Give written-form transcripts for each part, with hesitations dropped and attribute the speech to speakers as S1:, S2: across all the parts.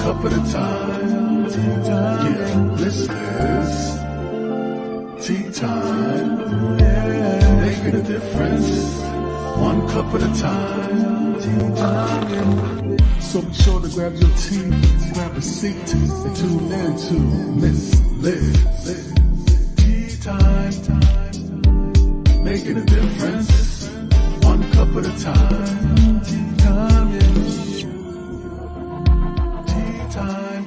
S1: cup at a time. Yeah, this is tea time. Yeah, making a difference. One cup at a time. Tea time. So be sure to grab your tea, grab a seat, and tune in to Miss Liz. Tea time. Making a difference. One cup at a time. Tea time. Yeah. Tea time.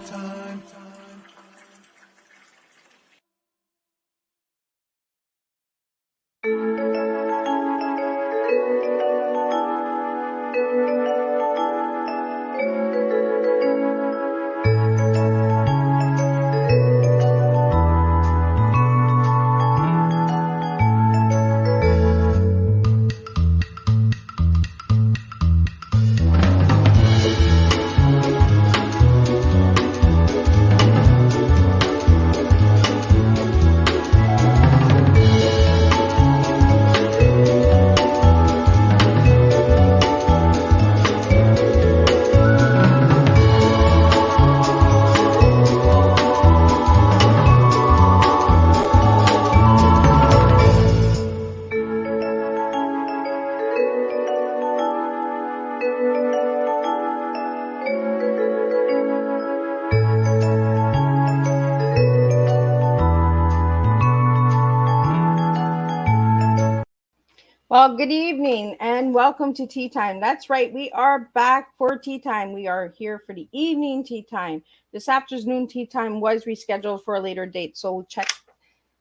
S2: Well, good evening and welcome to Tea Time. That's right, we are back for Tea Time. We are here for the evening tea time. This afternoon tea time was rescheduled for a later date, so check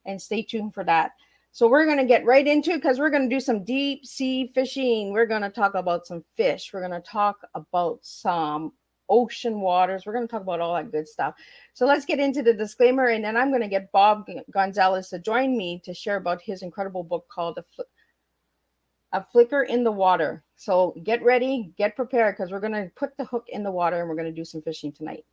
S2: and stay tuned for that. So we're going to get right into it because we're going to do some deep sea fishing. We're going to talk about some fish. We're going to talk about some ocean waters. We're going to talk about all that good stuff. So let's get into the disclaimer, and then I'm going to get Bob Gonzalez to join me to share about his incredible book called A Flicker in the Water. So get ready, get prepared, because we're going to put the hook in the water and we're going to do some fishing tonight.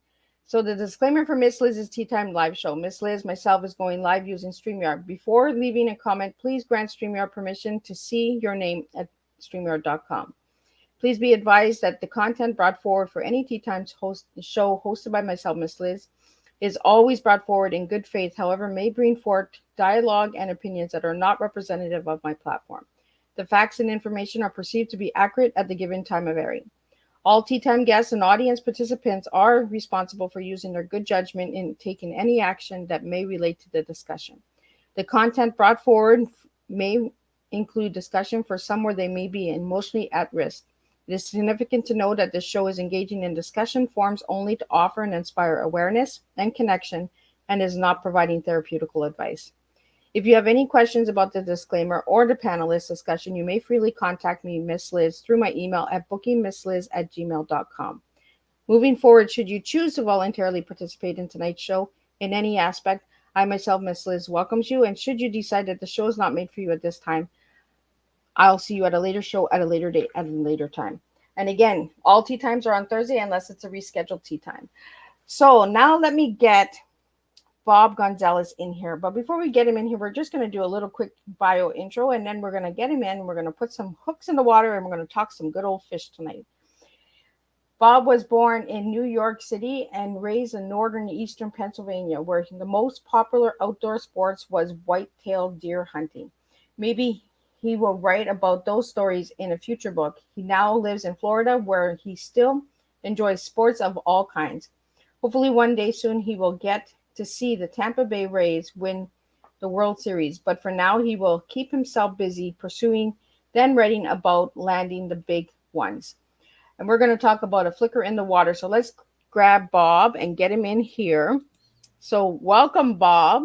S2: So the disclaimer for Miss Liz's Tea Time live show. Miss Liz, myself, is going live using StreamYard. Before leaving a comment, please grant StreamYard permission to see your name at StreamYard.com. Please be advised that the content brought forward for any Tea Time show hosted by myself, Miss Liz, is always brought forward in good faith, however, may bring forth dialogue and opinions that are not representative of my platform. The facts and information are perceived to be accurate at the given time of airing. All Tea Time guests and audience participants are responsible for using their good judgment in taking any action that may relate to the discussion. The content brought forward may include discussion for some where they may be emotionally at risk. It is significant to know that this show is engaging in discussion forums only to offer and inspire awareness and connection and is not providing therapeutical advice. If you have any questions about the disclaimer or the panelist discussion, you may freely contact me, Miss Liz, through my email at bookingmissliz@gmail.com. Moving forward, should you choose to voluntarily participate in tonight's show in any aspect, I myself, Miss Liz, welcomes you. And should you decide that the show is not made for you at this time, I'll see you at a later show, at a later date, at a later time. And again, all tea times are on Thursday unless it's a rescheduled tea time. So now let me get Bob Gonzalez in here. But before we get him in here, we're just going to do a little quick bio intro, and then we're going to get him in. We're going to put some hooks in the water, and we're going to talk some good old fish tonight. Bob was born in New York City and raised in northern eastern Pennsylvania, where the most popular outdoor sports was white-tailed deer hunting. Maybe he will write about those stories in a future book. He now lives in Florida, where he still enjoys sports of all kinds. Hopefully one day soon he will get to see the Tampa Bay Rays win the World Series. But for now, he will keep himself busy pursuing, then writing about landing the big ones. And we're going to talk about A Flicker in the Water. So let's grab Bob and get him in here. So welcome, Bob.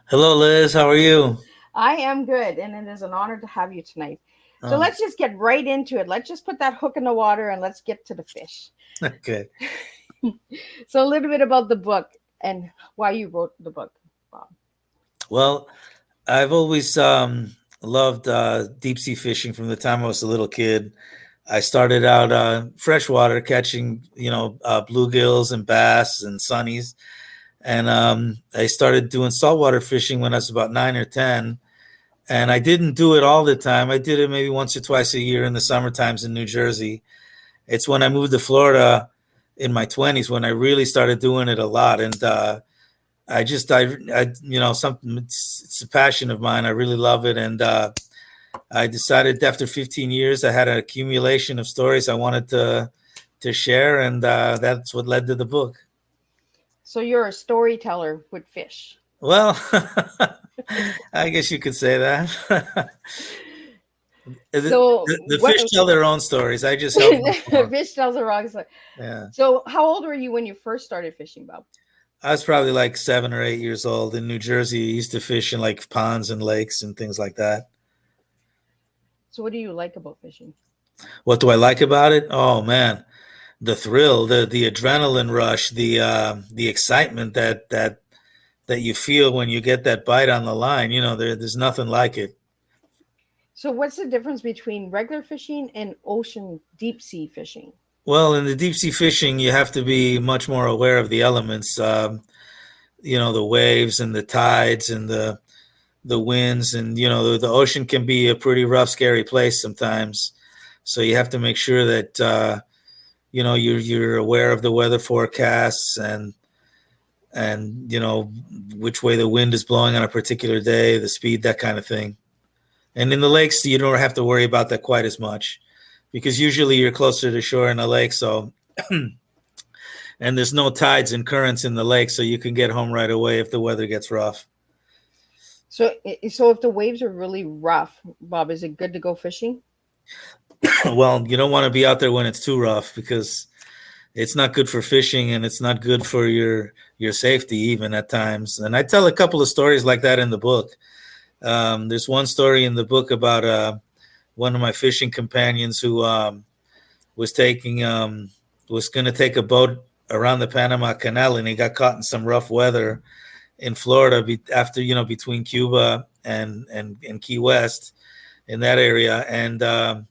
S3: Hello, Liz. How are you?
S2: I am good, and it is an honor to have you tonight. So let's just get right into it. Let's just put that hook in the water and let's get to the fish.
S3: Okay.
S2: So a little bit about the book and why you wrote the book, Bob.
S3: Well, I've always loved deep sea fishing from the time I was a little kid. I started out freshwater catching, bluegills and bass and sunnies. And I started doing saltwater fishing when I was about 9 or 10. And I didn't do it all the time. I did it maybe once or twice a year in the summer times in New Jersey. It's when I moved to Florida in my 20s when I really started doing it a lot. And something, it's a passion of mine. I really love it. And I decided after 15 years, I had an accumulation of stories I wanted to share. And that's what led to the book.
S2: So you're a storyteller with fish.
S3: Well, I guess you could say that.
S2: So
S3: the fish tell their own stories. I just help them.
S2: Fish tells the wrong story.
S3: Yeah.
S2: So how old were you when you first started fishing, Bob?
S3: I was probably like 7 or 8 years old in New Jersey. I used to fish in like ponds and lakes and things like that.
S2: So what do you like about fishing?
S3: What do I like about it? Oh man, the thrill, the adrenaline rush, the excitement that you feel when you get that bite on the line. You know, there's nothing like it.
S2: So what's the difference between regular fishing and ocean deep sea fishing?
S3: Well, in the deep sea fishing, you have to be much more aware of the elements. You know, the waves and the tides and the winds, and you know, the ocean can be a pretty rough, scary place sometimes. So you have to make sure that you know, you're aware of the weather forecasts and you know which way the wind is blowing on a particular day, the speed, that kind of thing. And in the lakes, you don't have to worry about that quite as much because usually you're closer to shore in a lake. So, and there's no tides and currents in the lake, so you can get home right away if the weather gets rough.
S2: So if the waves are really rough, Bob, is it good to go fishing?
S3: Well, you don't want to be out there when it's too rough because it's not good for fishing and it's not good for your safety even at times. And I tell a couple of stories like that in the book. There's one story in the book about one of my fishing companions who was going to take a boat around the Panama Canal, and he got caught in some rough weather in Florida after, you know, between Cuba and Key West in that area. And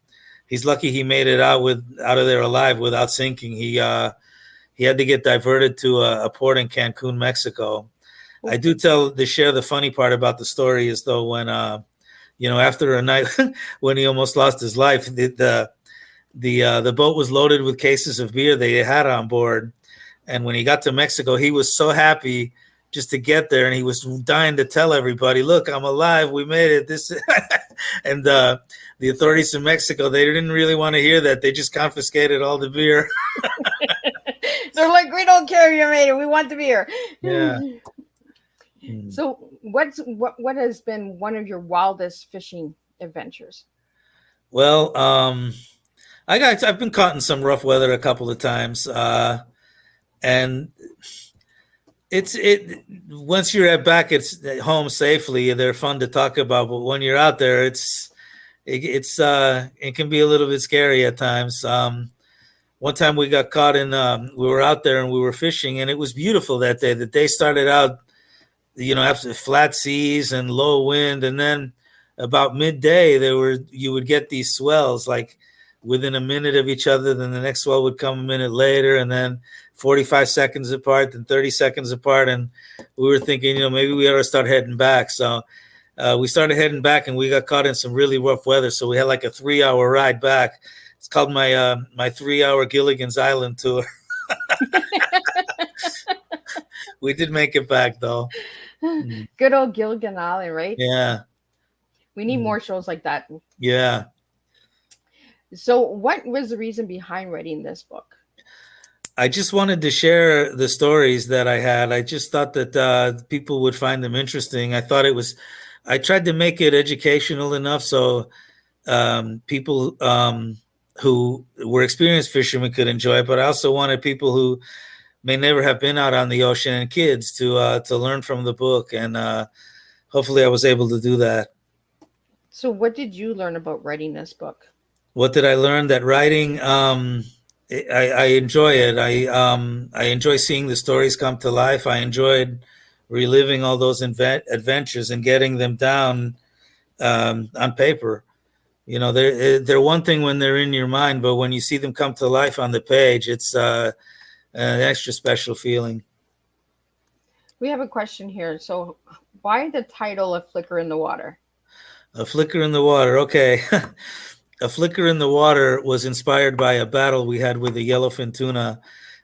S3: he's lucky he made it out of there alive without sinking. He had to get diverted to a port in Cancun, Mexico. I do share the funny part about the story is though when you know, after a night when he almost lost his life, the boat was loaded with cases of beer they had on board, and when he got to Mexico, he was so happy just to get there, and he was dying to tell everybody, "Look, I'm alive. We made it." This and the authorities in Mexico, they didn't really want to hear that. They just confiscated all the beer.
S2: They're like, "We don't care if you made it. We want the beer."
S3: Yeah.
S2: So what has been one of your wildest fishing adventures?
S3: Well, I've been caught in some rough weather a couple of times, and once you're back at home safely, they're fun to talk about. But when you're out there, it can be a little bit scary at times. One time we got caught we were out there and we were fishing, and it was beautiful that day. The day started out, you know, after flat seas and low wind, and then about midday you would get these swells like within a minute of each other. Then the next swell would come a minute later, and then 45 seconds apart, then 30 seconds apart. And we were thinking, you know, maybe we ought to start heading back. So we started heading back, and we got caught in some really rough weather. So we had like a 3-hour ride back. It's called my 3-hour Gilligan's Island tour. We did make it back though.
S2: Good old Gilligan Island, right?
S3: Yeah.
S2: We need more shows like that.
S3: Yeah.
S2: So what was the reason behind writing this book?
S3: I just wanted to share the stories that I had. I just thought that people would find them interesting. I tried to make it educational enough so people who were experienced fishermen could enjoy it, but I also wanted people who may never have been out on the ocean and kids to learn from the book. And hopefully I was able to do that.
S2: So what did you learn about writing this book?
S3: What did I learn? That writing, I enjoy it. I enjoy seeing the stories come to life. I enjoyed reliving all those adventures and getting them down on paper. You know, they're one thing when they're in your mind, but when you see them come to life on the page, it's an extra special feeling.
S2: We have a question here. So why the title, A Flicker in the Water?
S3: A Flicker in the Water. Okay. A Flicker in the Water was inspired by a battle we had with the yellowfin tuna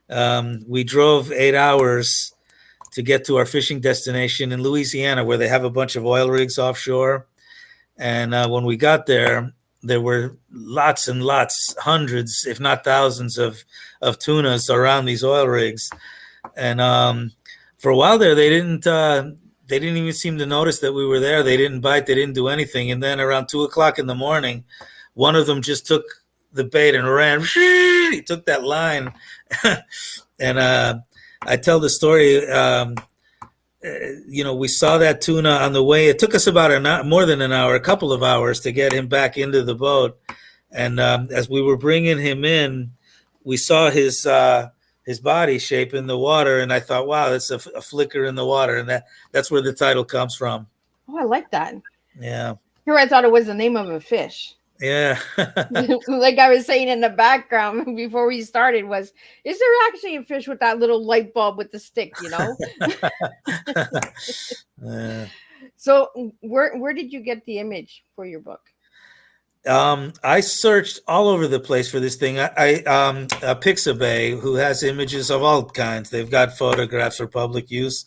S3: We drove 8 hours to get to our fishing destination in Louisiana, where they have a bunch of oil rigs offshore. And when we got there were lots and lots, hundreds, if not thousands, of tunas around these oil rigs. And for a while there, they didn't even seem to notice that we were there. They didn't bite. They didn't do anything. And then around 2 o'clock in the morning, one of them just took the bait and ran. He took that line. And I tell the story. We saw that tuna on the way. It took us about more than an hour, a couple of hours to get him back into the boat. And as we were bringing him in, we saw his body shape in the water. And I thought, wow, that's a flicker in the water. And that's where the title comes from.
S2: Oh, I like that.
S3: Yeah.
S2: Here I thought it was the name of a fish.
S3: Yeah.
S2: Like I was saying in the background before we started is there actually a fish with that little light bulb with the stick,
S3: Yeah.
S2: So where did you get the image for your book?
S3: I searched all over the place for this thing. I Pixabay, who has images of all kinds. They've got photographs for public use.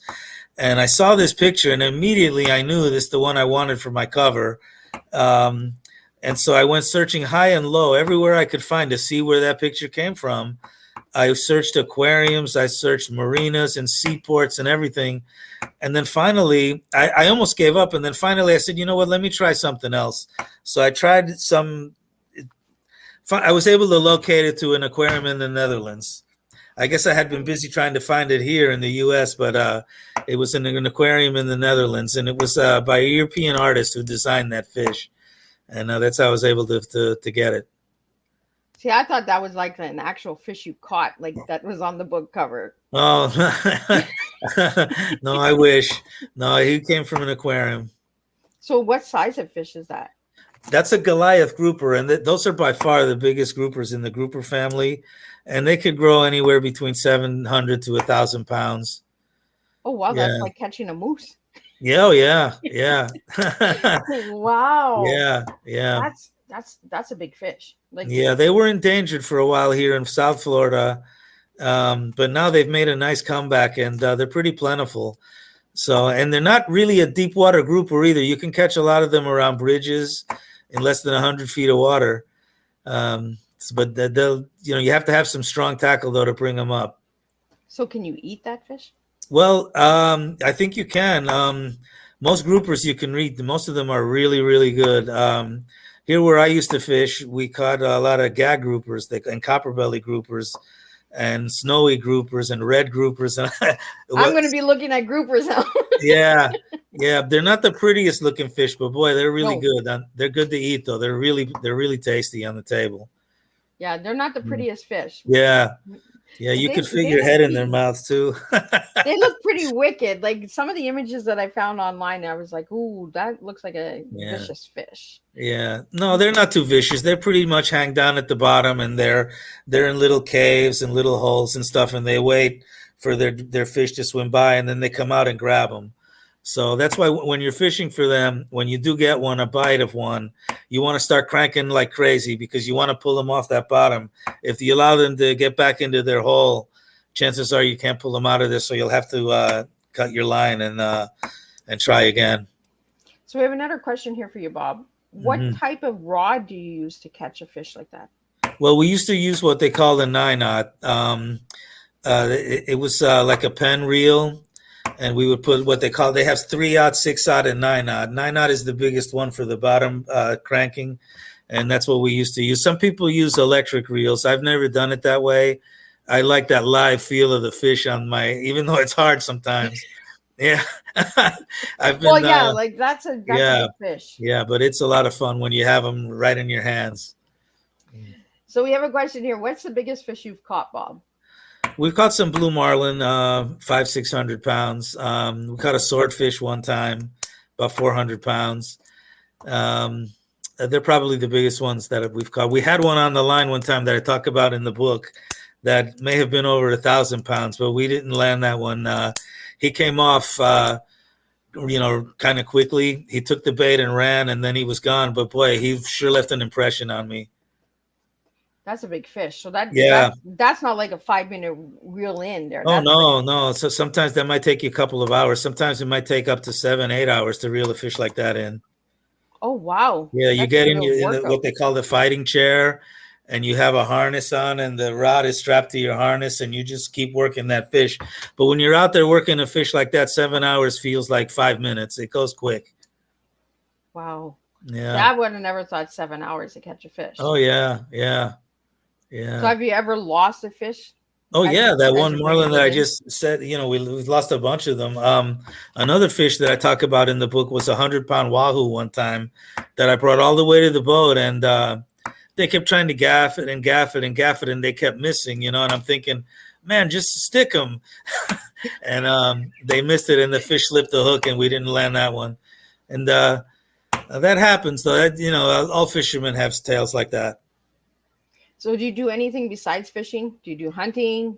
S3: And I saw this picture and immediately I knew this is the one I wanted for my cover. And so I went searching high and low everywhere I could find to see where that picture came from. I searched aquariums, I searched marinas and seaports and everything. And then finally, I almost gave up. And then finally I said, you know what, let me try something else. So I tried I was able to locate it to an aquarium in the Netherlands. I guess I had been busy trying to find it here in the US, but it was in an aquarium in the Netherlands. And it was by a European artist who designed that fish. And that's how I was able to get it.
S2: See, I thought that was like an actual fish you caught, like that was on the book cover.
S3: Oh, no, I wish. No, he came from an aquarium.
S2: So what size of fish is that?
S3: That's a Goliath grouper, and those are by far the biggest groupers in the grouper family. And they could grow anywhere between 700 to 1,000 pounds.
S2: Oh, wow, yeah. That's like catching a moose.
S3: Yeah, oh, yeah.
S2: Wow.
S3: Yeah.
S2: That's a big fish.
S3: Yeah, they were endangered for a while here in South Florida, but now they've made a nice comeback, and they're pretty plentiful. So, and they're not really a deep water grouper either. You can catch a lot of them around bridges in less than 100 feet of water. But they'll, you have to have some strong tackle though to bring them up.
S2: So, can you eat that fish?
S3: Well, I think you can. Most groupers you can eat. Most of them are really, really good. Here where I used to fish, we caught a lot of gag groupers and copperbelly groupers and snowy groupers and red groupers. And
S2: I'm going to be looking at groupers now.
S3: Yeah. They're not the prettiest looking fish, but boy, they're really good. They're good to eat though. They're really tasty on the table.
S2: Yeah, they're not the prettiest fish.
S3: Yeah, you could fit your head in their mouths too.
S2: They look pretty wicked. Like some of the images that I found online, I was like, ooh, that looks like a vicious fish.
S3: Yeah. No, they're not too vicious. They're pretty much hang down at the bottom, and they're in little caves and little holes and stuff, and they wait for their fish to swim by, and then they come out and grab them. So that's why when you're fishing for them, when you do get a bite of one, you want to start cranking like crazy because you want to pull them off that bottom. If you allow them to get back into their hole, chances are you can't pull them out of this. So you'll have to cut your line and try again. So
S2: we have another question here for you, Bob. What type of rod do you use to catch a fish like that?
S3: Well, we used to use what they call the 9-aught. It was like a pen reel. And we would put they have 3-aught, 6-aught, and 9-aught. 9-aught is the biggest one for the bottom cranking. And that's what we used to use. Some people use electric reels. I've never done it that way. I like that live feel of the fish even though it's hard sometimes. Yeah.
S2: Like that's a big fish.
S3: Yeah, but it's a lot of fun when you have them right in your hands.
S2: So we have a question here. What's the biggest fish you've caught, Bob?
S3: We've caught some blue marlin, 500-600 pounds. We caught a swordfish one time, about 400 pounds. They're probably the biggest ones that we've caught. We had one on the line one time that I talk about in the book that may have been over 1,000 pounds, but we didn't land that one. He came off, kind of quickly. He took the bait and ran, and then he was gone. But boy, he sure left an impression on me.
S2: That's a big fish. So
S3: Yeah.
S2: that's not like a 5 minute reel in there.
S3: Oh,
S2: That's like,
S3: no, no. So sometimes that might take you a couple of hours. Sometimes it might take up to 7, 8 hours to reel a fish like that in.
S2: oh wow,
S3: Yeah, you
S2: that's a
S3: get
S2: bit
S3: in
S2: of a
S3: what
S2: workout.
S3: they call the fighting chair, and you have a harness on, and the rod is strapped to your harness, and you just keep working that fish. But when you're out there working a fish like that, 7 hours feels like 5 minutes. It goes quick.
S2: Wow.
S3: Yeah.
S2: Yeah, I would have never thought 7 hours to catch a fish.
S3: Oh yeah, yeah,
S2: So
S3: yeah.
S2: have you ever lost a fish
S3: Oh yeah, that
S2: as
S3: one
S2: you're bringing
S3: marlin that
S2: it
S3: I
S2: in?
S3: just said. We lost a bunch of them. Another fish that I talk about in the book was 100-pound wahoo one time that I brought all the way to the boat, and they kept trying to gaff it and gaff it and gaff it, and they kept missing. And I'm thinking, man, just stick them. And they missed it, and the fish slipped the hook, and we didn't land that one. And that happens, though. All fishermen have tales like that.
S2: So do you do anything besides fishing? Do you do hunting?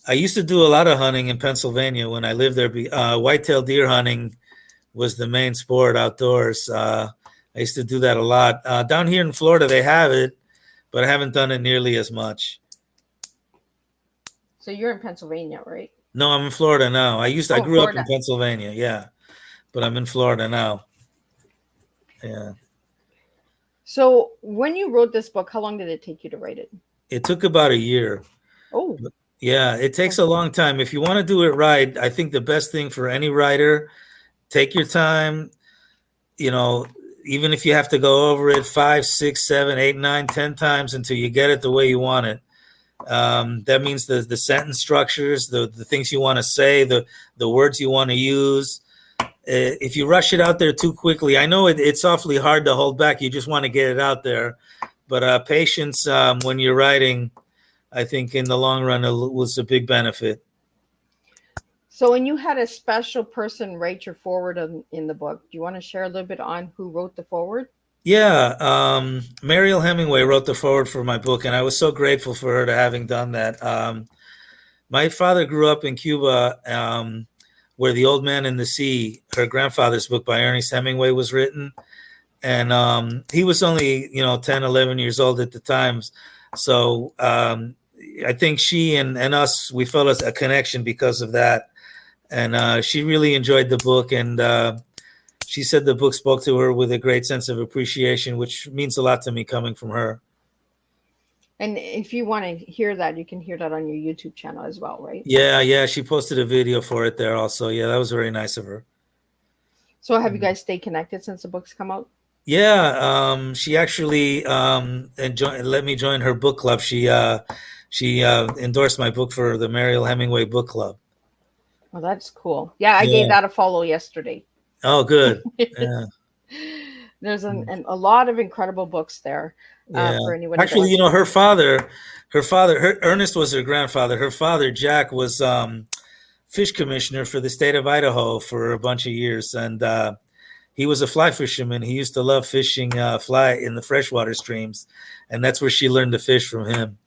S3: I used to do a lot of hunting in Pennsylvania when I lived there. Whitetail deer hunting was the main sport outdoors. I used to do that a lot. Down here in Florida, they have it, but I haven't done it nearly as much.
S2: So you're in Pennsylvania, right?
S3: No, I'm in Florida now. I
S2: Oh,
S3: grew up in
S2: Florida.
S3: Pennsylvania, yeah, but I'm in Florida now. Yeah.
S2: So when you wrote this book, how long did it take you to write it?
S3: It took about a year.
S2: Oh,
S3: Yeah, it takes a long time. If you want to do it right, I think the best thing for any writer, take your time. Even if you have to go over it 5, 6, 7, 8, 9, 10 times until you get it the way you want it. That means the sentence structures, the things you want to say, the words you want to use. If you rush it out there too quickly, I know it's awfully hard to hold back. You just want to get it out there. But patience when you're writing, I think in the long run, was a big benefit.
S2: so when you had a special person write your forward in the book, do you want to share a little bit on who wrote the forward?
S3: Yeah, Mariel Hemingway wrote the forward for my book, and I was so grateful for her to having done that. My father grew up in Cuba, where The Old Man and the Sea, her grandfather's book by Ernest Hemingway, was written. And he was only, 10, 11 years old at the time. So I think she and us, we felt a connection because of that. And she really enjoyed the book. And she said the book spoke to her with a great sense of appreciation, which means a lot to me coming from her.
S2: And if you want to hear that, you can hear that on your YouTube channel as well, right?
S3: Yeah. She posted a video for it there also. Yeah, that was very nice of her.
S2: So have you guys stayed connected since the book's come out?
S3: Yeah, she actually let me join her book club. She endorsed my book for the Mariel Hemingway Book Club.
S2: Well, that's cool. Yeah, I gave that a follow yesterday.
S3: Oh, good. Yeah.
S2: There's a lot of incredible books there for anyone.
S3: Actually, her Ernest was her grandfather. Her father, Jack, was fish commissioner for the state of Idaho for a bunch of years, and he was a fly fisherman. He used to love fishing fly in the freshwater streams, and that's where she learned to fish from him.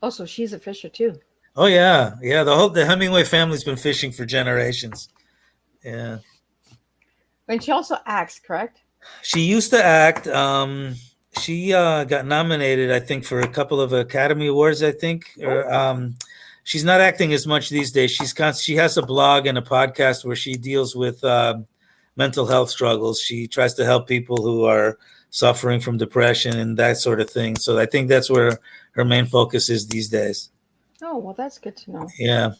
S2: Oh, so she's a fisher too.
S3: Oh yeah. The Hemingway family's been fishing for generations. Yeah.
S2: And she also acts, correct?
S3: She used to act. She got nominated, I think, for a couple of Academy Awards. I think, or she's not acting as much these days. She has a blog and a podcast where she deals with mental health struggles. She tries to help people who are suffering from depression and that sort of thing. So I think that's where her main focus is these days.
S2: Oh, well, that's good to know.
S3: Yeah.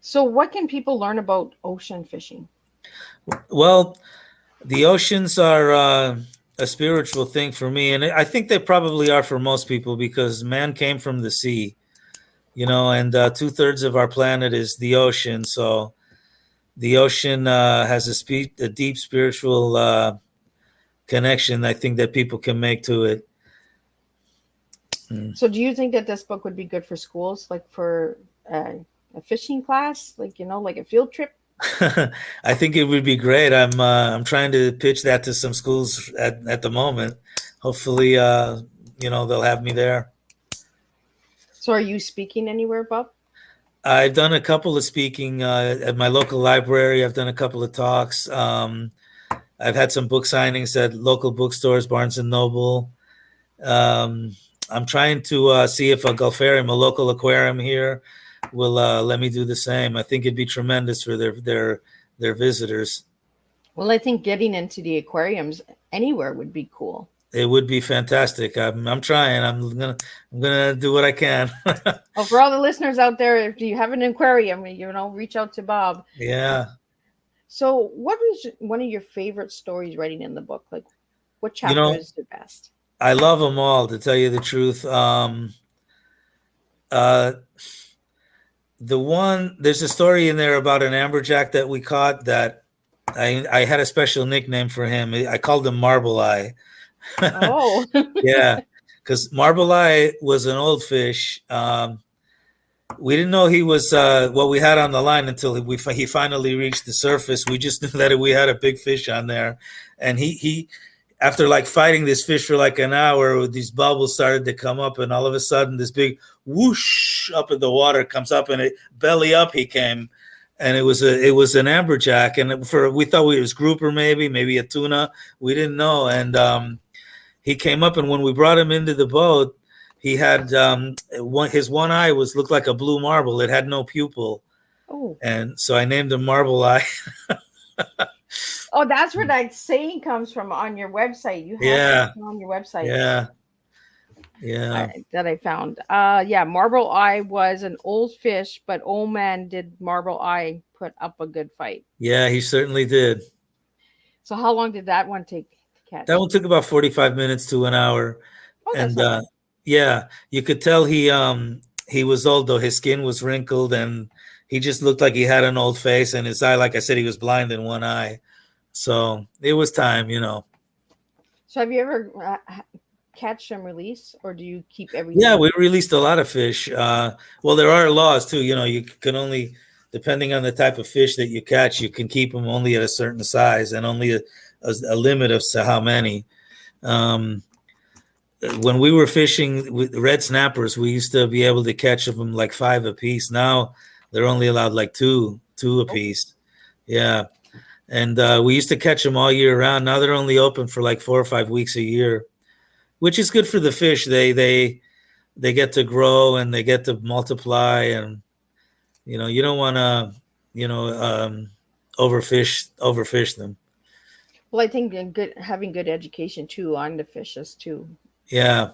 S2: So what can people learn about ocean fishing?
S3: Well, the oceans are a spiritual thing for me. And I think they probably are for most people because man came from the sea, and 2/3 of our planet is the ocean. So the ocean has a deep spiritual connection, I think, that people can make to it.
S2: So do you think that this book would be good for schools, like for a fishing class, like a field trip?
S3: I think it would be great. I'm trying to pitch that to some schools at the moment. Hopefully, they'll have me there.
S2: So are you speaking anywhere, Bob?
S3: I've done a couple of speaking at my local library. I've done a couple of talks. I've had some book signings at local bookstores, Barnes and Noble. I'm trying to see if a Gulfarium, a local aquarium here, will let me do the same. I think it'd be tremendous for their visitors.
S2: Well, I think getting into the aquariums anywhere would be cool.
S3: It would be fantastic. I'm trying. I'm gonna do what I can.
S2: Well, for all the listeners out there, if you have an aquarium, reach out to Bob.
S3: Yeah.
S2: So, what was one of your favorite stories writing in the book? Like, what chapter is the best?
S3: I love them all, to tell you the truth. There's a story in there about an amberjack that we caught that I had a special nickname for him. I called him Marble Eye.
S2: Oh.
S3: Yeah, because Marble Eye was an old fish. We didn't know he was what we had on the line until he finally reached the surface. We just knew that we had a big fish on there, and he after like fighting this fish for like an hour, these bubbles started to come up, and all of a sudden this big whoosh up in the water comes up, and it belly up he came, and it was an amberjack, and we thought it was grouper, maybe a tuna, we didn't know, and he came up, and when we brought him into the boat, he had his one eye looked like a blue marble. It had no pupil.
S2: Oh.
S3: And so I named him Marble Eye.
S2: Oh, that's where that saying comes from on your website. You have it on your website.
S3: Yeah.
S2: That I found. Marble Eye was an old fish, but old man did Marble Eye put up a good fight.
S3: Yeah, he certainly did.
S2: So how long did that one take to catch?
S3: That one took about 45 minutes to an hour.
S2: Oh,
S3: and yeah, you could tell he was old, though. His skin was wrinkled, and he just looked like he had an old face, and his eye, like I said, he was blind in one eye. So it was time,
S2: So have you ever catch and release, or do you keep everything?
S3: Yeah, we released a lot of fish. Well, there are laws too. You can only, depending on the type of fish that you catch, you can keep them only at a certain size and only a limit of how many. When we were fishing with red snappers, we used to be able to catch them like 5 a piece. Now they're only allowed like two a piece. Yeah. And we used to catch them all year round. Now they're only open for like 4 or 5 weeks a year, which is good for the fish. They get to grow and they get to multiply, and you don't want to overfish them.
S2: Well, I think having good education too on the fishes too.
S3: Yeah.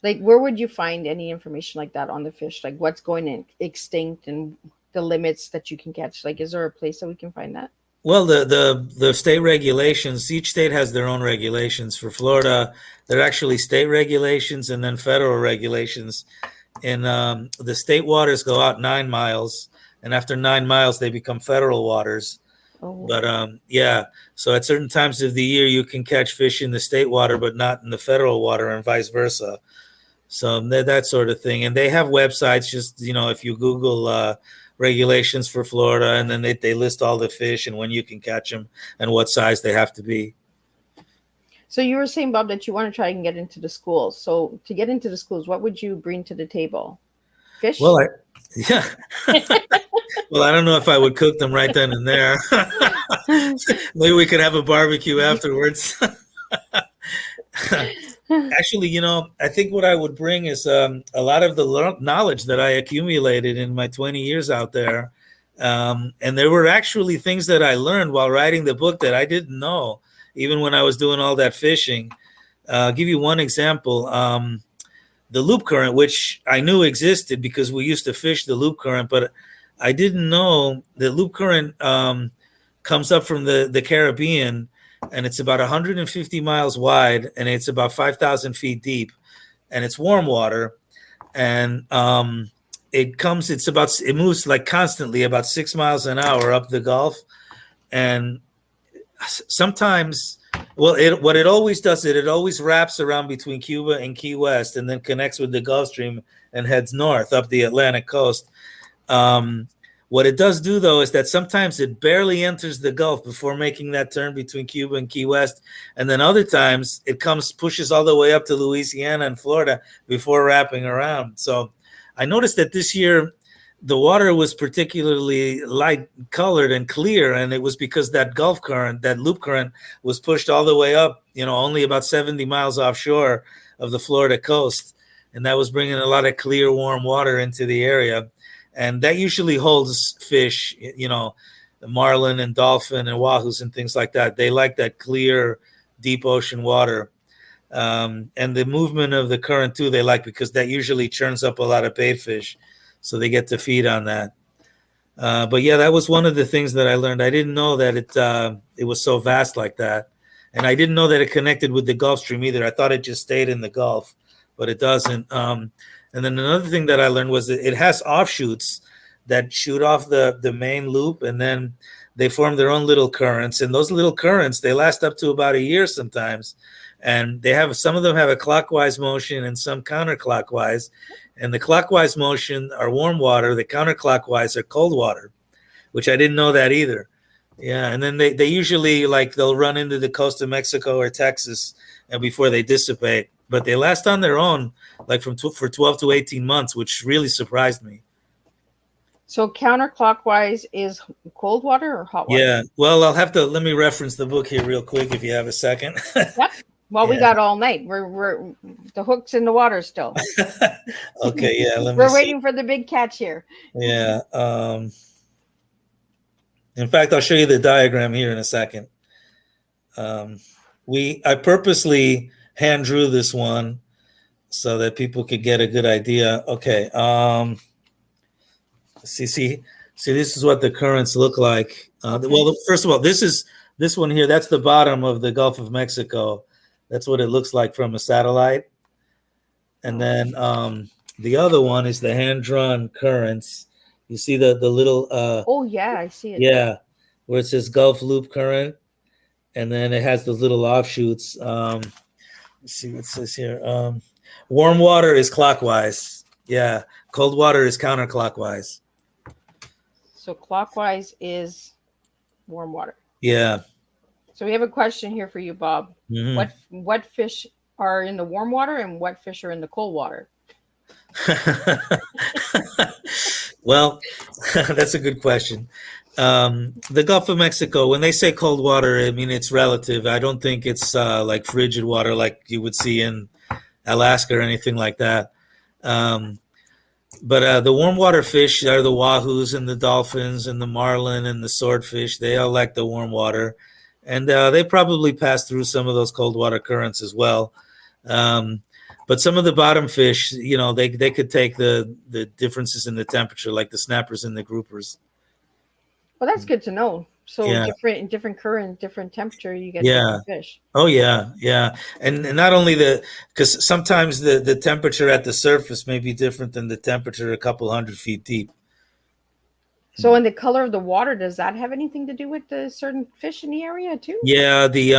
S2: Like, where would you find any information like that on the fish? Like, what's going extinct and the limits that you can catch? Like, is there a place that we can find that?
S3: Well, the state regulations, each state has their own regulations. For Florida, they're actually state regulations and then federal regulations. And the state waters go out 9 miles, and after 9 miles, they become federal waters. Oh. But so at certain times of the year, you can catch fish in the state water, but not in the federal water, and vice versa. So that sort of thing. And they have websites, just, if you Google regulations for Florida, and then they list all the fish and when you can catch them and what size they have to be.
S2: So you were saying, Bob, that you want to try and get into the schools. So to get into the schools, what would you bring to the table? Fish?
S3: Well, yeah. Well, I don't know if I would cook them right then and there. Maybe we could have a barbecue afterwards. Actually, I think what I would bring is a lot of the knowledge that I accumulated in my 20 years out there. And there were actually things that I learned while writing the book that I didn't know, even when I was doing all that fishing. I'll give you one example. The loop current, which I knew existed because we used to fish the loop current, but I didn't know the loop current comes up from the Caribbean, and it's about 150 miles wide, and it's about 5,000 feet deep, and it's warm water, and it moves like constantly about 6 miles an hour up the Gulf, and sometimes, what it always does, it always wraps around between Cuba and Key West, and then connects with the Gulf Stream and heads north up the Atlantic coast. What it does do, though, is that sometimes it barely enters the Gulf before making that turn between Cuba and Key West. And then other times it pushes all the way up to Louisiana and Florida before wrapping around. So I noticed that this year the water was particularly light colored and clear. And it was because that Gulf current, that loop current, was pushed all the way up, only about 70 miles offshore of the Florida coast, and that was bringing a lot of clear, warm water into the area, and that usually holds fish, marlin and dolphin and wahoos and things like that. They like that clear, deep ocean water. And the movement of the current too, they like, because that usually churns up a lot of bait fish, so they get to feed on that. But yeah, that was one of the things that I learned. I didn't know that it was so vast like that, and I didn't know that it connected with the Gulf Stream either. I thought it just stayed in the Gulf, but it doesn't. And then another thing that I learned was that it has offshoots that shoot off the main loop, and then they form their own little currents. And those little currents, they last up to about a year sometimes. And some of them have a clockwise motion and some counterclockwise. And the clockwise motion are warm water. The counterclockwise are cold water, which I didn't know that either. Yeah, and then they usually, they'll run into the coast of Mexico or Texas, and before they dissipate. But they last on their own, for 12 to 18 months, which really surprised me.
S2: So counterclockwise is cold water or hot water?
S3: Yeah. Well, let me reference the book here real quick if you have a second.
S2: Yep. Well, we got all night. We're the hook's in the water still.
S3: Okay. Yeah.
S2: We're waiting for the big catch here.
S3: Yeah. In fact, I'll show you the diagram here in a second. I purposely hand drew this one so that people could get a good idea. Okay. See, this is what the currents look like. Well, first of all, this one here. That's the bottom of the Gulf of Mexico. That's what it looks like from a satellite. And then the other one is the hand-drawn currents. You see the little.
S2: Oh yeah, I see it.
S3: Yeah, where it says Gulf Loop current, and then it has those little offshoots. Let's see what it says here. Warm water is clockwise. Yeah, cold water is counterclockwise.
S2: So clockwise is warm water.
S3: Yeah.
S2: So we have a question here for you, Bob. Mm-hmm. What fish are in the warm water and what fish are in the cold water?
S3: Well, that's a good question. The Gulf of Mexico, when they say cold water, I mean, it's relative. I don't think it's like frigid water like you would see in Alaska or anything like that. But the warm water fish are the wahoos and the dolphins and the marlin and the swordfish. They all like the warm water. And they probably pass through some of those cold water currents as well. But some of the bottom fish, they could take the differences in the temperature, like the snappers and the groupers.
S2: Well, that's good to know. So different current, different temperature, you get different fish.
S3: Oh yeah. And not only because sometimes the temperature at the surface may be different than the temperature a couple 100 feet deep.
S2: So in the color of the water, does that have anything to do with the certain fish in the area too?
S3: Yeah, the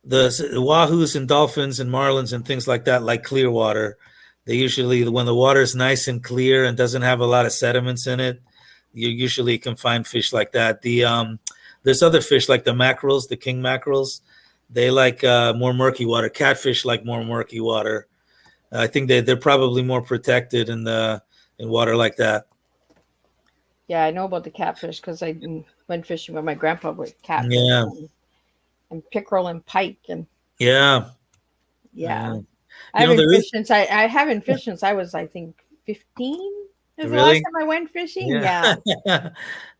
S3: wahoos and dolphins and marlins and things like that, like clear water. They usually, when the water is nice and clear and doesn't have a lot of sediments in it, you usually can find fish like that. There's other fish like the mackerels, the king mackerels. They like more murky water. Catfish like more murky water. I think they're probably more protected in water like that.
S2: Yeah, I know about the catfish because I went fishing with my grandpa with catfish.
S3: Yeah.
S2: And pickerel and pike and
S3: yeah.
S2: I haven't fished since I was, I think, 15. Is the last time I went fishing? Yeah.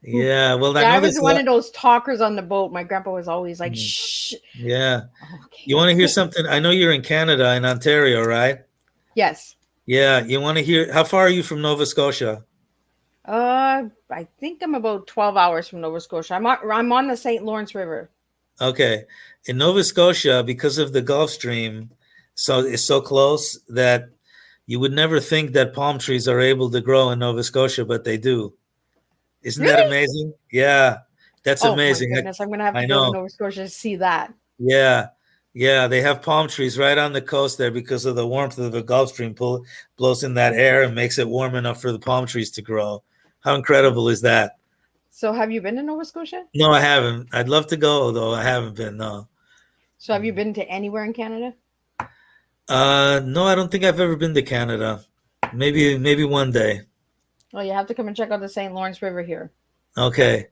S3: Yeah. Well,
S2: I was one of those talkers on the boat. My grandpa was always like, shh.
S3: Yeah. Okay. You want to hear something? I know you're in Canada, in Ontario, right?
S2: Yes.
S3: Yeah. You want to hear? How far are you from Nova Scotia?
S2: I think I'm about 12 hours from Nova Scotia. I'm on the St. Lawrence River.
S3: Okay. In Nova Scotia, because of the Gulf Stream, so it's so close that you would never think that palm trees are able to grow in Nova Scotia, but they do. Isn't that amazing? Yeah. That's amazing.
S2: My goodness, I'm going to have to go to Nova Scotia to see that.
S3: Yeah. Yeah, they have palm trees right on the coast there because of the warmth of the Gulf Stream blows in that air and makes it warm enough for the palm trees to grow. How incredible is that?
S2: So have you been to Nova Scotia?
S3: No, I haven't. I'd love to go, though. I haven't been, no.
S2: So have you been to anywhere in Canada?
S3: No, I don't think I've ever been to Canada. Maybe one day.
S2: Well, you have to come and check out the St. Lawrence River here.
S3: Okay.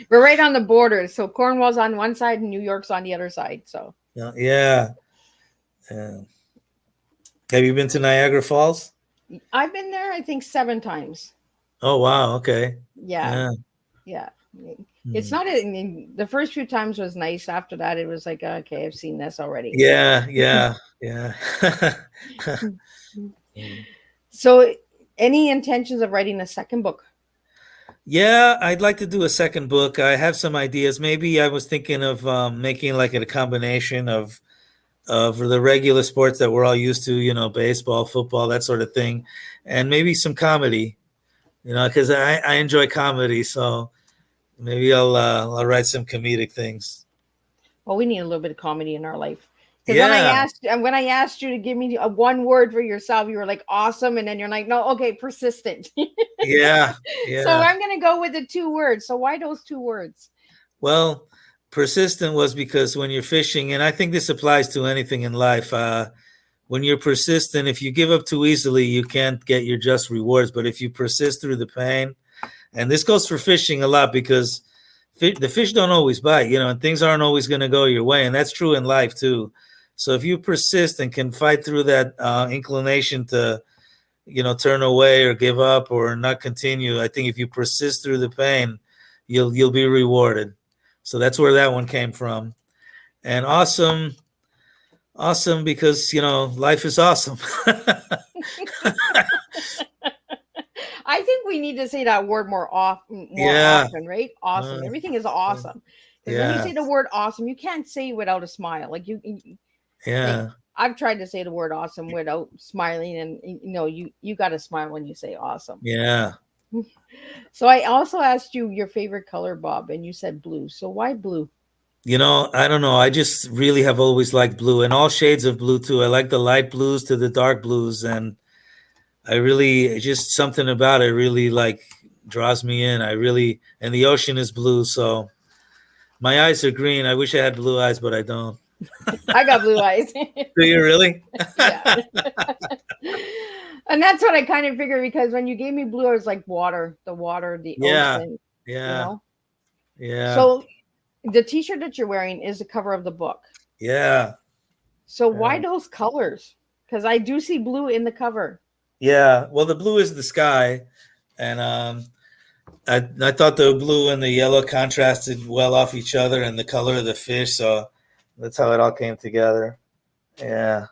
S2: We're right on the border. So Cornwall's on one side and New York's on the other side. So
S3: yeah. Have you been to Niagara Falls?
S2: I've been there, I think 7 times.
S3: Oh wow, okay.
S2: Yeah,
S3: Yeah.
S2: yeah. It's
S3: Hmm.
S2: not the first few times was nice. After that, it was like, okay, I've seen this already.
S3: Yeah, yeah, yeah. Mm.
S2: So, any intentions of writing a second book?
S3: Yeah, I'd like to do a second book. I have some ideas. Maybe I was thinking of making like a combination of the regular sports that we're all used to, baseball, football, that sort of thing, and maybe some comedy, because I enjoy comedy. So maybe I'll write some comedic things.
S2: Well, we need a little bit of comedy in our life. Because
S3: Yeah,
S2: when I asked you to give me a one word for yourself, you were like awesome, and then you're like, no, okay, persistent.
S3: yeah,
S2: So
S3: yeah.
S2: I'm gonna go with the 2 words. So why those 2 words?
S3: Well, persistent was because when you're fishing, and I think this applies to anything in life. When you're persistent, if you give up too easily, you can't get your just rewards. But if you persist through the pain, and this goes for fishing a lot because the fish don't always bite, and things aren't always going to go your way. And that's true in life too. So if you persist and can fight through that inclination to, turn away or give up or not continue, I think if you persist through the pain, you'll be rewarded. So that's where that one came from. And awesome, awesome because life is awesome.
S2: I think we need to say that word more
S3: Yeah.
S2: often, right?
S3: Uh,
S2: Awesome. Everything is awesome. Because when you
S3: yeah.
S2: say the word awesome, you can't say it without a smile. Like
S3: Yeah.
S2: I've tried to say the word awesome without smiling, and you got to smile when you say awesome.
S3: Yeah.
S2: So I also asked you your favorite color, Bob, and you said blue. So why blue?
S3: I don't know. I just really have always liked blue and all shades of blue too. I like the light blues to the dark blues, and I really just something about it really like draws me in. And the ocean is blue, so my eyes are green. I wish I had blue eyes, but I don't.
S2: I got blue eyes.
S3: Do you really?
S2: Yeah. And that's what I kind of figured, because when you gave me blue, I was like water, the
S3: Yeah.
S2: ocean, you
S3: Yeah.
S2: know?
S3: Yeah.
S2: So the t-shirt that you're wearing is the cover of the book.
S3: Yeah.
S2: So why
S3: Yeah.
S2: those colors? Because I do see blue in the cover.
S3: Yeah. Well, the blue is the sky, and I thought the blue and the yellow contrasted well off each other, and the color of the fish. So that's how it all came together. Yeah.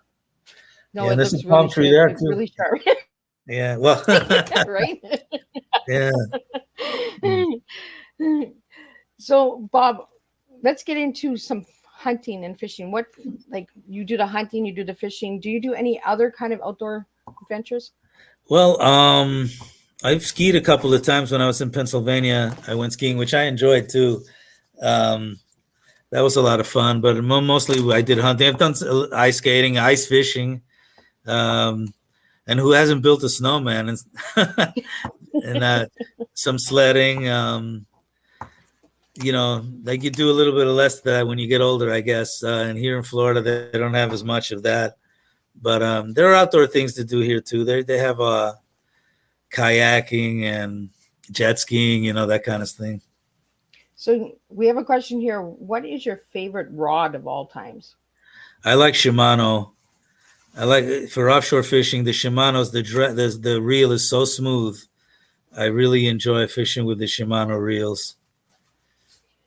S2: No,
S3: Yeah. And
S2: it
S3: there's a
S2: looks really
S3: palm tree
S2: sharp.
S3: there
S2: It's
S3: too.
S2: really sharp,
S3: Yeah. Well.
S2: right?
S3: Yeah. Mm.
S2: So, Bob, let's get into some hunting and fishing. What, like, you do the hunting, you do the fishing. Do you do any other kind of outdoor adventures?
S3: Well, I've skied a couple of times when I was in Pennsylvania. I went skiing, which I enjoyed too. Um, that was a lot of fun, but mostly I did hunting. I've done ice skating, ice fishing, um, and who hasn't built a snowman and some sledding. Like you do a little bit of less of that when you get older, I guess. And here in Florida, they don't have as much of that. But there are outdoor things to do here too. They have kayaking and jet skiing, that kind of thing.
S2: So, we have a question here. What is your favorite rod of all times?
S3: I like Shimano. I like for offshore fishing. The Shimano's the reel is so smooth. I really enjoy fishing with the Shimano reels.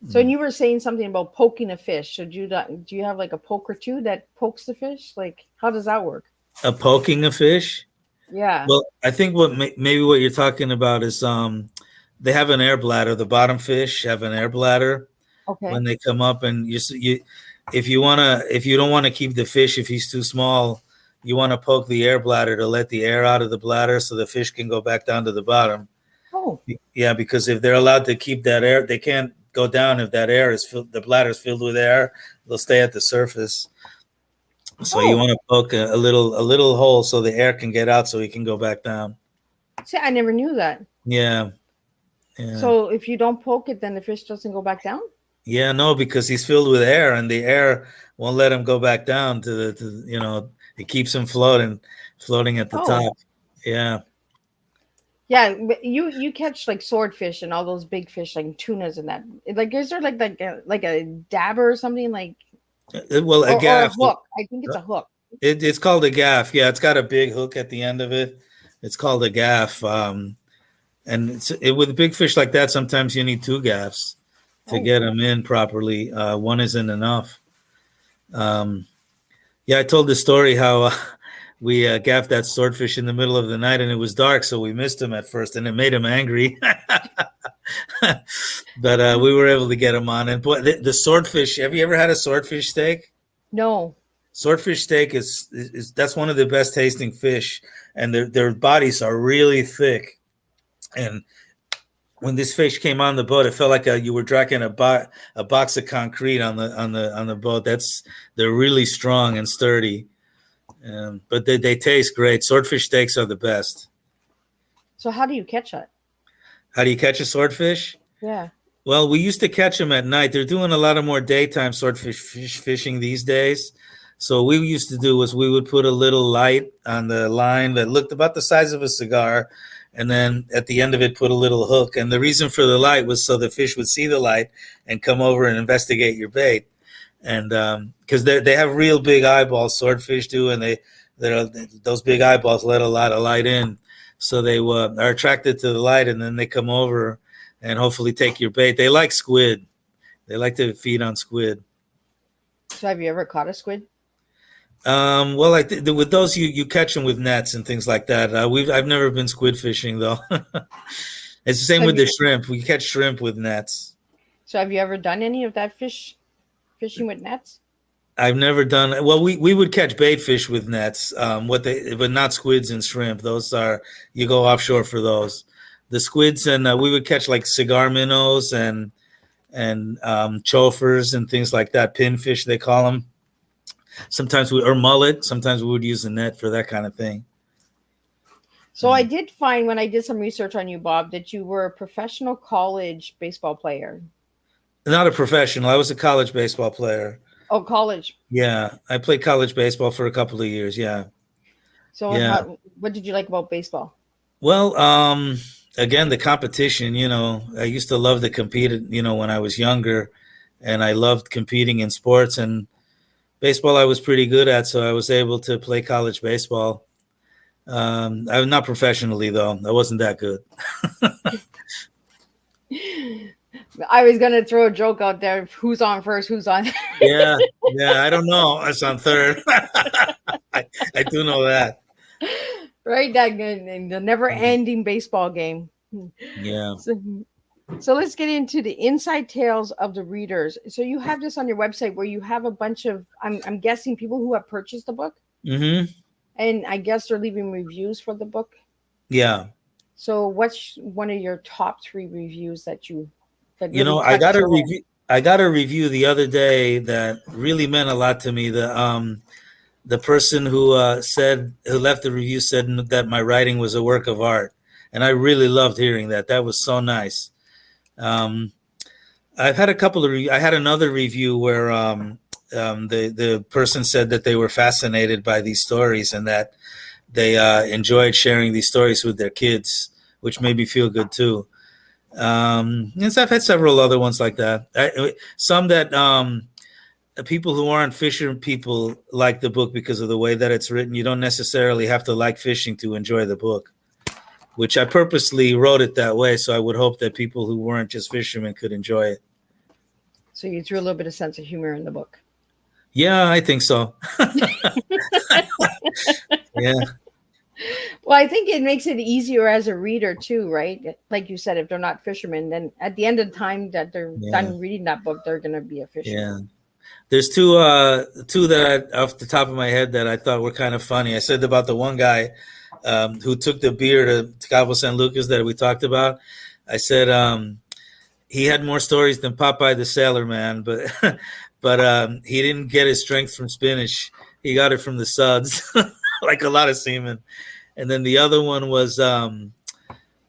S2: So, and you were saying something about poking a fish. So, do you have like a poker too that pokes the fish? Like, how does that work?
S3: A poking a fish.
S2: Yeah.
S3: Well, I think maybe what you're talking about is they have an air bladder. The bottom fish have an air bladder
S2: Okay.
S3: when they come up, and if you don't want to keep the fish if he's too small, you want to poke the air bladder to let the air out of the bladder so the fish can go back down to the bottom.
S2: Oh.
S3: Yeah, because if they're allowed to keep that air, they can't go down if that air is filled. The bladder is filled with air; they'll stay at the surface. So you
S2: Oh.
S3: want to poke a little hole so the air can get out, so he can go back down.
S2: See, I never knew that.
S3: Yeah, yeah,
S2: So if you don't poke it, then the fish doesn't go back down?
S3: yeah. No, because he's filled with air, and the air won't let him go back down it keeps him floating at the
S2: Oh.
S3: top. Yeah.
S2: Yeah, but you catch like swordfish and all those big fish like tunas and that. Like, is there like a dabber or something, like,
S3: Well, a
S2: or a
S3: gaff.
S2: hook? I think it's a hook.
S3: It's called a gaff. Yeah, it's got a big hook at the end of it. It's called a gaff. And with big fish like that, sometimes you need two gaffs to
S2: Oh,
S3: get them in properly. One isn't enough. Um, yeah, I told the story how we gaffed that swordfish in the middle of the night, and it was dark, so we missed him at first, and it made him angry. But we were able to get him on. And boy, the swordfish. Have you ever had a swordfish steak?
S2: no.
S3: Swordfish steak is that's one of the best tasting fish, and their bodies are really thick. And when this fish came on the boat, it felt like you were dragging a box of concrete on the boat. They're really strong and sturdy, but they taste great. Swordfish steaks are the best.
S2: So how do you catch it?
S3: How do you catch a swordfish?
S2: Yeah.
S3: Well, we used to catch them at night. They're doing a lot of more daytime swordfish fishing these days. So what we used to do was we would put a little light on the line that looked about the size of a cigar, and then at the end of it put a little hook. And the reason for the light was so the fish would see the light and come over and investigate your bait. And because they have real big eyeballs, swordfish do, and those big eyeballs let a lot of light in. So they are attracted to the light, and then they come over and hopefully take your bait. They like squid. They like to feed on squid.
S2: So have you ever caught a squid?
S3: Well, with those you catch them with nets and things like that. I've never been squid fishing though. It's the same with the shrimp. We catch shrimp with nets.
S2: So have you ever done any of that fishing with nets?
S3: I've never done. Well, we would catch bait fish with nets. But not squids and shrimp. Those are you go offshore for those. The squids and we would catch like cigar minnows and chofers and things like that. Pinfish they call them. Sometimes or mullet. Sometimes we would use a net for that kind of thing.
S2: So I did find when I did some research on you, Bob, that you were a professional college baseball player.
S3: Not a professional. I was a college baseball player.
S2: Oh, college.
S3: Yeah, I played college baseball for a couple of years. Yeah.
S2: So
S3: yeah.
S2: What did you like about baseball?
S3: Well, again, the competition. I used to love to compete. When I was younger, and I loved competing in sports. And baseball I was pretty good at, so I was able to play college baseball. I'm not professionally though. I wasn't that good.
S2: I was gonna throw a joke out there. Who's on first? Who's on?
S3: Yeah. I don't know. It's on third. I do know that.
S2: Right, that the never-ending baseball game.
S3: Yeah.
S2: So let's get into the inside tales of the readers. So you have this on your website where you have a bunch of, I'm guessing, people who have purchased the book.
S3: Mm-hmm.
S2: And I guess they're leaving reviews for the book.
S3: Yeah.
S2: So what's one of your top 3 reviews that you?
S3: I got a review. I got a review the other day that really meant a lot to me. The person who left the review said that my writing was a work of art, and I really loved hearing that. That was so nice. I've had a couple of. I had another review where the person said that they were fascinated by these stories and that they enjoyed sharing these stories with their kids, which made me feel good too. And so I've had several other ones like that. Some that people who aren't fisher people like the book because of the way that it's written. You don't necessarily have to like fishing to enjoy the book, which I purposely wrote it that way. So I would hope that people who weren't just fishermen could enjoy it.
S2: So you threw a little bit of sense of humor in the book.
S3: Yeah, I think so. Yeah.
S2: Well, I think it makes it easier as a reader too, right? Like you said, if they're not fishermen, then at the end of the time that they're done reading that book, they're going to be a fisherman.
S3: Yeah. There's two that off the top of my head that I thought were kind of funny. I said about the one guy who took the beer to Cabo San Lucas that we talked about. I said he had more stories than Popeye the Sailor Man, but he didn't get his strength from spinach. He got it from the suds, like a lot of seamen. And then the other one was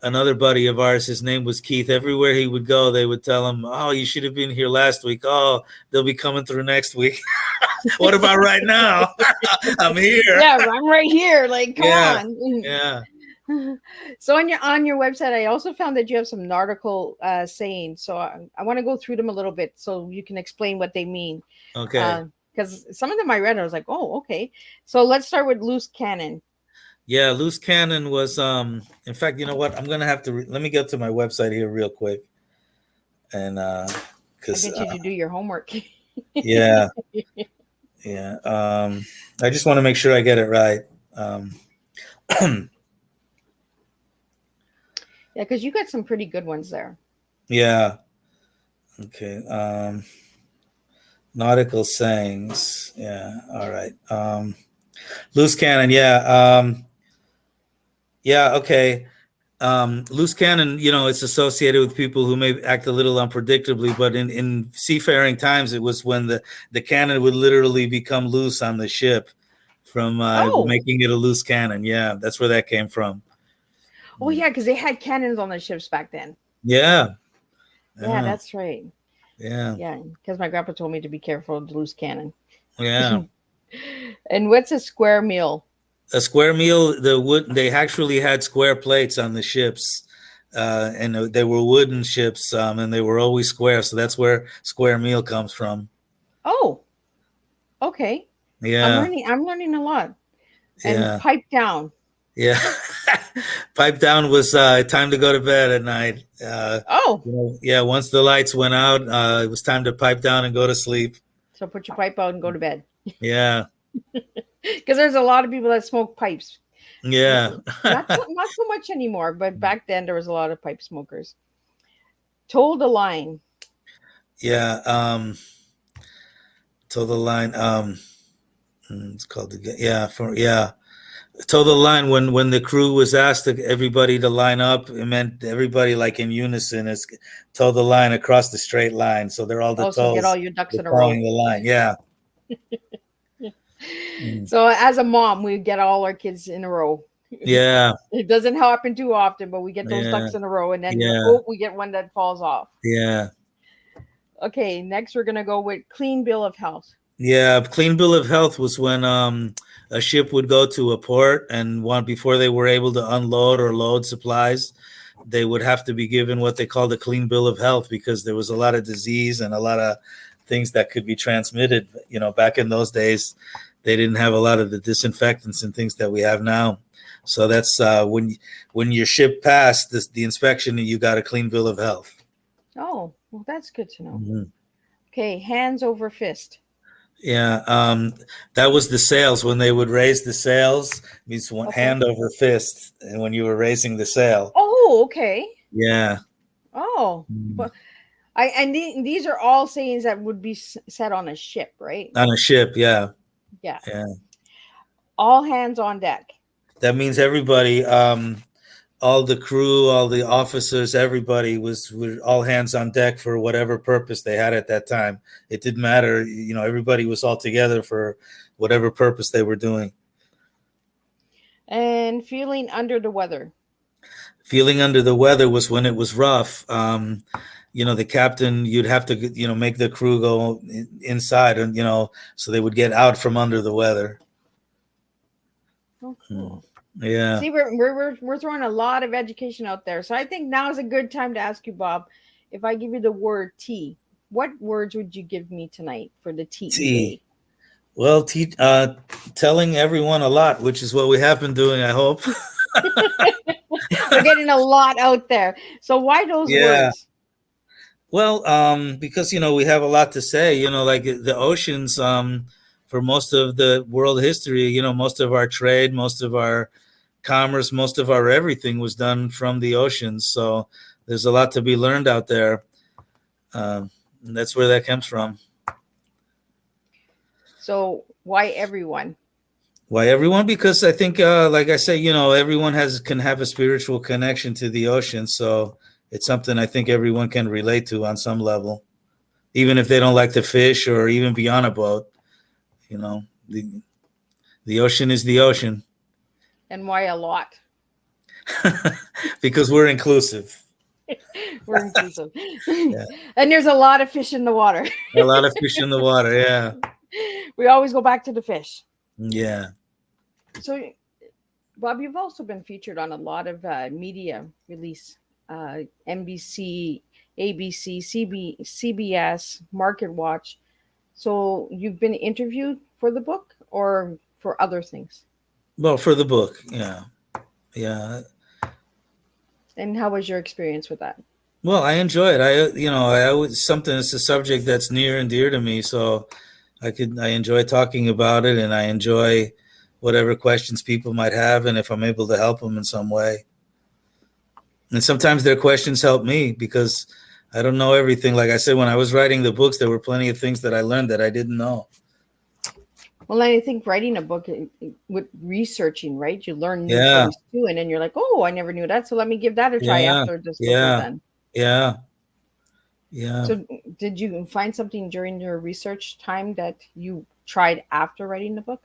S3: another buddy of ours. His name was Keith. Everywhere he would go, they would tell him, "Oh, you should have been here last week. Oh, they'll be coming through next week." What about right now? I'm here.
S2: Yeah, I'm right here. Like, come on.
S3: Yeah.
S2: So on your website, I also found that you have some nautical sayings. So I want to go through them a little bit so you can explain what they mean.
S3: Okay.
S2: because some of them I read, I was like, oh, okay. So let's start with loose cannon.
S3: Yeah, loose cannon was in fact, you know what? I'm gonna have to let me get to my website here real quick, and
S2: I
S3: because
S2: get you to do your homework.
S3: yeah, yeah, I just want to make sure I get it right. Um,
S2: Yeah, because you got some pretty good ones there.
S3: yeah, okay. Nautical sayings. Yeah, all right. Loose cannon. Yeah, yeah. Okay. Loose cannon, it's associated with people who may act a little unpredictably, but in seafaring times, it was when the cannon would literally become loose on the ship from
S2: Oh,
S3: making it a loose cannon. Yeah, that's where that came from.
S2: oh yeah, because they had cannons on the ships back then.
S3: Yeah,
S2: Yeah,
S3: yeah,
S2: that's right.
S3: yeah,
S2: Yeah, because my grandpa told me to be careful of the loose cannon.
S3: yeah.
S2: And what's a square meal?
S3: A square meal, they actually had square plates on the ships. And they were wooden ships, and they were always square. So that's where square meal comes from.
S2: Oh, okay.
S3: Yeah,
S2: I'm learning a lot. And
S3: yeah.
S2: pipe down.
S3: Yeah. Pipe down was time to go to bed at night.
S2: Oh,
S3: Yeah, once the lights went out, it was time to pipe down and go to sleep.
S2: so put your pipe out and go to bed.
S3: Yeah.
S2: Because there's a lot of people that smoke pipes.
S3: Yeah.
S2: Not so much anymore, but back then there was a lot of pipe smokers. Told a line.
S3: Yeah. Toe the line. It's called yeah. Toe the line when the crew was asked everybody to line up, it meant everybody like in unison is toe the line across the straight line. So they're all the
S2: Also get all
S3: toes
S2: your ducks
S3: they're
S2: in a row.
S3: following the line. Yeah. Mm.
S2: So as a mom, we get all our kids in a row.
S3: Yeah.
S2: It doesn't happen too often, but we get those
S3: Yeah.
S2: ducks in a row, and then
S3: Yeah.
S2: we get one that falls off.
S3: Yeah.
S2: Okay, next we're gonna go with clean bill of health.
S3: Yeah, clean bill of health was when a ship would go to a port and before they were able to unload or load supplies, they would have to be given what they called a clean bill of health because there was a lot of disease and a lot of things that could be transmitted. Back in those days, they didn't have a lot of the disinfectants and things that we have now. So that's when your ship passed the inspection, you got a clean bill of health.
S2: Oh, well, that's good to know.
S3: Mm-hmm.
S2: Okay, hands over fist.
S3: Yeah, that was the sails. When they would raise the sails, means one
S2: Okay.
S3: hand over fist, and when you were raising the sail.
S2: Oh, okay.
S3: Yeah.
S2: Oh,
S3: Mm.
S2: but these are all sayings that would be said on a ship, right?
S3: On a ship, yeah,
S2: Yeah.
S3: yeah.
S2: All hands on deck.
S3: That means everybody, all the crew, all the officers, everybody were all hands on deck for whatever purpose they had at that time. It didn't matter, everybody was all together for whatever purpose they were doing.
S2: And feeling under the weather.
S3: Feeling under the weather was when it was rough. The captain, you'd have to, make the crew go inside and, so they would get out from under the weather.
S2: Oh, cool.
S3: Yeah.
S2: See, we're throwing a lot of education out there. So I think now is a good time to ask you, Bob, if I give you the word tea, what words would you give me tonight for the TEA?
S3: Well, telling everyone a lot, which is what we have been doing, I hope.
S2: We're getting a lot out there. So why those words?
S3: Well, because we have a lot to say. Like the oceans, for most of the world history, most of our trade, most of our commerce, most of our everything was done from the oceans. So there's a lot to be learned out there. And that's where that comes from.
S2: So why everyone?
S3: Why everyone? Because I think, like I say, everyone can have a spiritual connection to the ocean. So it's something I think everyone can relate to on some level, even if they don't like to fish or even be on a boat. The ocean is the ocean.
S2: And why a lot?
S3: Because we're inclusive.
S2: We're inclusive. Yeah. And there's a lot of fish in the water.
S3: A lot of fish in the water, yeah.
S2: We always go back to the fish.
S3: Yeah.
S2: So, Bob, you've also been featured on a lot of media release, NBC, ABC, CBS, Market Watch. So you've been interviewed for the book or for other things?
S3: Well, for the book, yeah, yeah.
S2: And how was your experience with that?
S3: Well, I enjoy it. I always something. It's a subject that's near and dear to me, so I enjoy talking about it, and I enjoy whatever questions people might have, and if I'm able to help them in some way. And sometimes their questions help me because I don't know everything. Like I said, when I was writing the books, there were plenty of things that I learned that I didn't know.
S2: Well, I think writing a book with researching, right? You learn new
S3: Yeah,
S2: things too, and then you're like, "Oh, I never knew that." So let me give that a try
S3: yeah,
S2: after this book is
S3: yeah,
S2: done.
S3: yeah, yeah.
S2: So, did you find something during your research time that you tried after writing the book?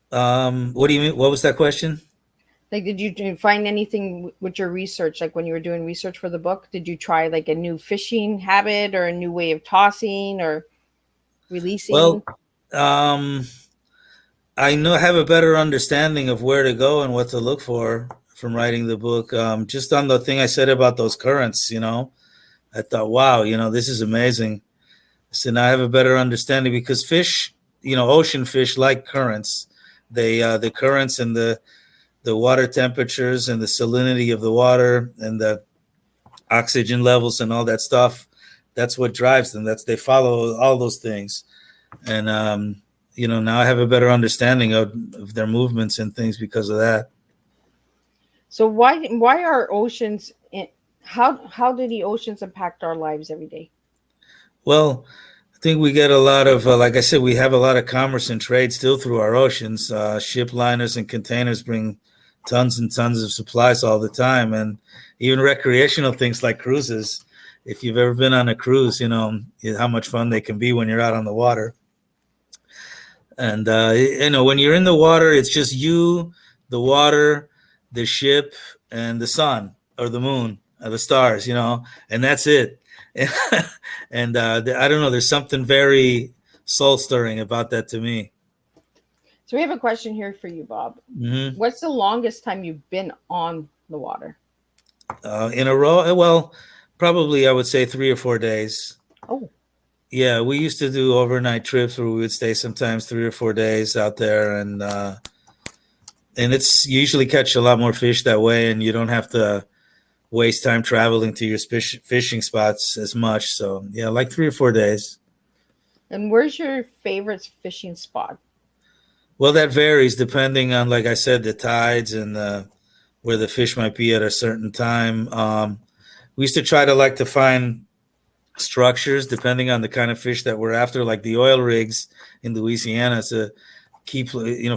S3: What do you mean? What was that question?
S2: Like, did you find anything with your research? Like, when you were doing research for the book, did you try like a new fishing habit or a new way of tossing or releasing?
S3: Well, um, I know have a better understanding of where to go and what to look for from writing the book. Just on the thing I said about those currents, I thought, wow, this is amazing. So now I have a better understanding because fish, ocean fish like currents. The currents and the water temperatures and the salinity of the water and the oxygen levels and all that stuff. That's what drives them. They follow all those things. And now I have a better understanding of their movements and things because of that.
S2: So why are oceans? How do the oceans impact our lives every day?
S3: Well, I think we get a lot of, like I said, we have a lot of commerce and trade still through our oceans. Ship liners and containers bring tons and tons of supplies all the time, and even recreational things like cruises. If you've ever been on a cruise, how much fun they can be when you're out on the water. And when you're in the water, it's just you, the water, the ship, and the sun or the moon or the stars, and that's it. And I don't know. There's something very soul stirring about that to me.
S2: So we have a question here for you, Bob.
S3: Hmm.
S2: What's the longest time you've been on the water?
S3: In a row, well, probably I would say 3 or 4 days.
S2: Oh,
S3: Yeah, we used to do overnight trips where we would stay sometimes 3 or 4 days out there, and it's you usually catch a lot more fish that way, and you don't have to waste time traveling to your fishing spots as much. So yeah, like 3 or 4 days.
S2: and where's your favorite fishing spot?
S3: Well, that varies depending on, like I said, the tides and where the fish might be at a certain time. We used to try to like to find structures depending on the kind of fish that we're after, like the oil rigs in Louisiana. To keep,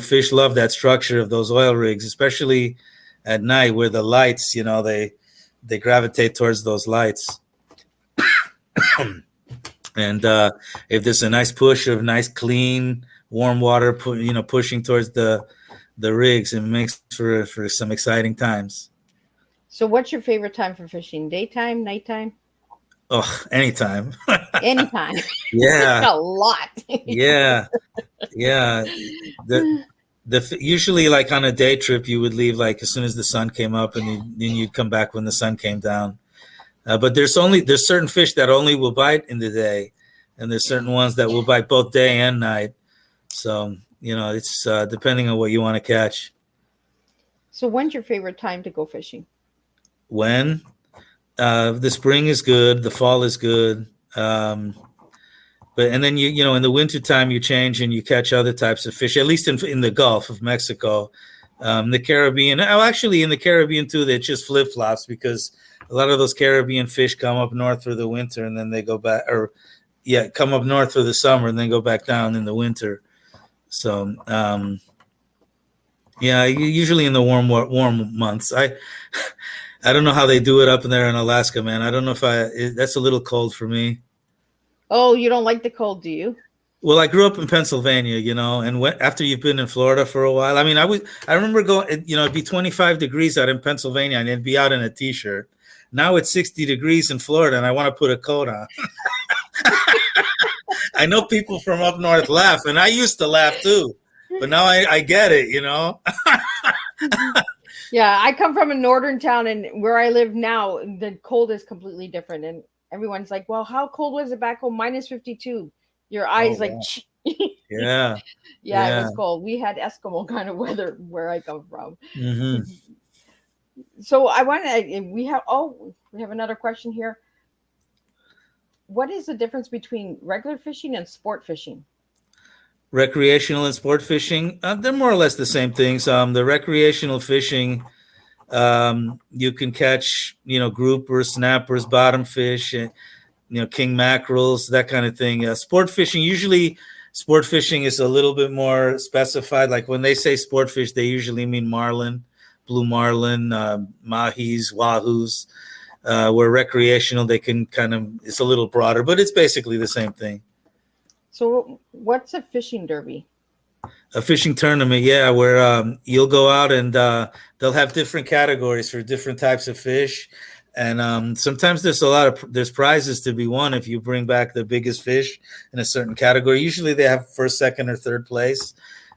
S3: fish love that structure of those oil rigs, especially at night where the lights, they gravitate towards those lights. And if there's a nice push of nice, clean, warm water, pushing towards the rigs, it makes for some exciting times.
S2: So what's your favorite time for fishing? Daytime, nighttime?
S3: Oh, anytime.
S2: Anytime.
S3: Yeah,
S2: A lot.
S3: yeah, yeah. Usually like on a day trip, you would leave like as soon as the sun came up, and then you'd come back when the sun came down. But there's certain fish that only will bite in the day, and there's certain ones that will bite both day and night. So it's depending on what you want to catch.
S2: So when's your favorite time to go fishing?
S3: When the spring is good, the fall is good, but and then in the wintertime you change and you catch other types of fish. At least in the Gulf of Mexico, the Caribbean. Oh, actually in the Caribbean too, it just flip flops because a lot of those Caribbean fish come up north for the winter and then they go back, or come up north for the summer and then go back down in the winter. So usually in the warm months. I don't know how they do it up in there in Alaska, man. I don't know if that's a little cold for me.
S2: Oh, you don't like the cold, do you?
S3: Well, I grew up in Pennsylvania, and after you've been in Florida for a while, I mean, I remember going, it'd be 25 degrees out in Pennsylvania and it'd be out in a t-shirt. Now it's 60 degrees in Florida and I want to put a coat on. I know people from up north laugh, and I used to laugh too, but now I get it,
S2: Yeah, I come from a northern town, and where I live now, the cold is completely different. And everyone's like, "Well, how cold was it back home? -52." Your
S3: Oh
S2: eyes like,
S3: wow. Yeah.
S2: yeah, it
S3: Yeah.
S2: was cold. We had Eskimo kind of weather where I come from.
S3: Hmm.
S2: So I want to, we have another question here. What is the difference between regular fishing and sport fishing?
S3: Recreational and sport fishing, they're more or less the same things. The recreational fishing, you can catch, groupers, snappers, bottom fish, king mackerels, that kind of thing. Sport fishing, usually sport fishing is a little bit more specified. Like when they say sport fish, they usually mean marlin, blue marlin, mahis, wahoos. Where recreational, they can it's a little broader, but it's basically the same thing.
S2: So what's a fishing derby?
S3: A fishing tournament, yeah, where you'll go out and they'll have different categories for different types of fish, and sometimes there's prizes to be won if you bring back the biggest fish in a certain category. Usually they have first, second, or third place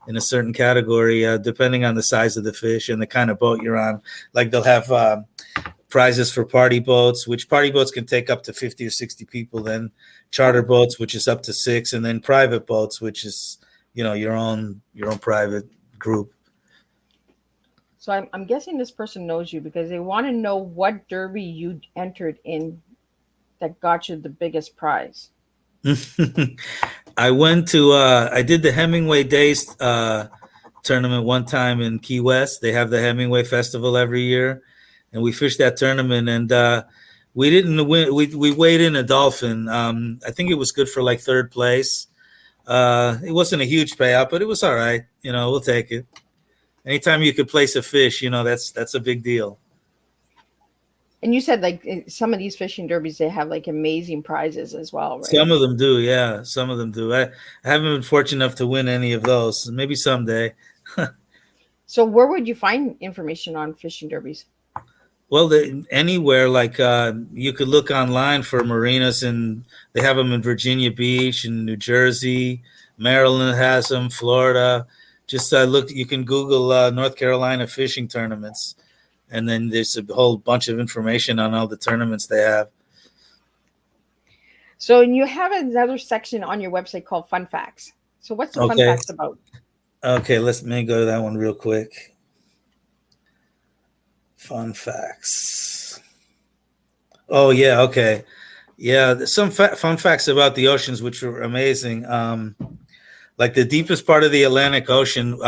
S3: in a certain category, depending on the size of the fish and the kind of boat you're on. Like they'll have prizes for party boats, which party boats can take up to 50 or 60 people, then charter boats, which is up to 6, and then private boats, which is your own private group.
S2: So I'm guessing this person knows you because they want to know what derby you entered in that got you the biggest prize.
S3: I did the Hemingway Days tournament one time in Key West. They have the Hemingway Festival every year, and we fished that tournament, and we didn't win. We weighed in a dolphin. I think it was good for like third place. It wasn't a huge payout, but it was all right. We'll take it. Anytime you could place a fish, that's a big deal.
S2: And you said like some of these fishing derbies, they have like amazing prizes as well, right?
S3: Some of them do, yeah. Some of them do. I haven't been fortunate enough to win any of those. Maybe someday.
S2: So where would you find information on fishing derbies?
S3: Well, anywhere, like you could look online for marinas, and they have them in Virginia Beach and New Jersey. Maryland has them. Florida. Just look. You can Google North Carolina fishing tournaments, and then there's a whole bunch of information on all the tournaments they have.
S2: So and you have another section on your website called Fun Facts. So what's the fun
S3: Okay.
S2: facts about?
S3: Okay. Let me go to that one real quick. Fun facts. Oh yeah, okay, yeah. Some fun facts about the oceans, which are amazing. Like the deepest part of the Atlantic Ocean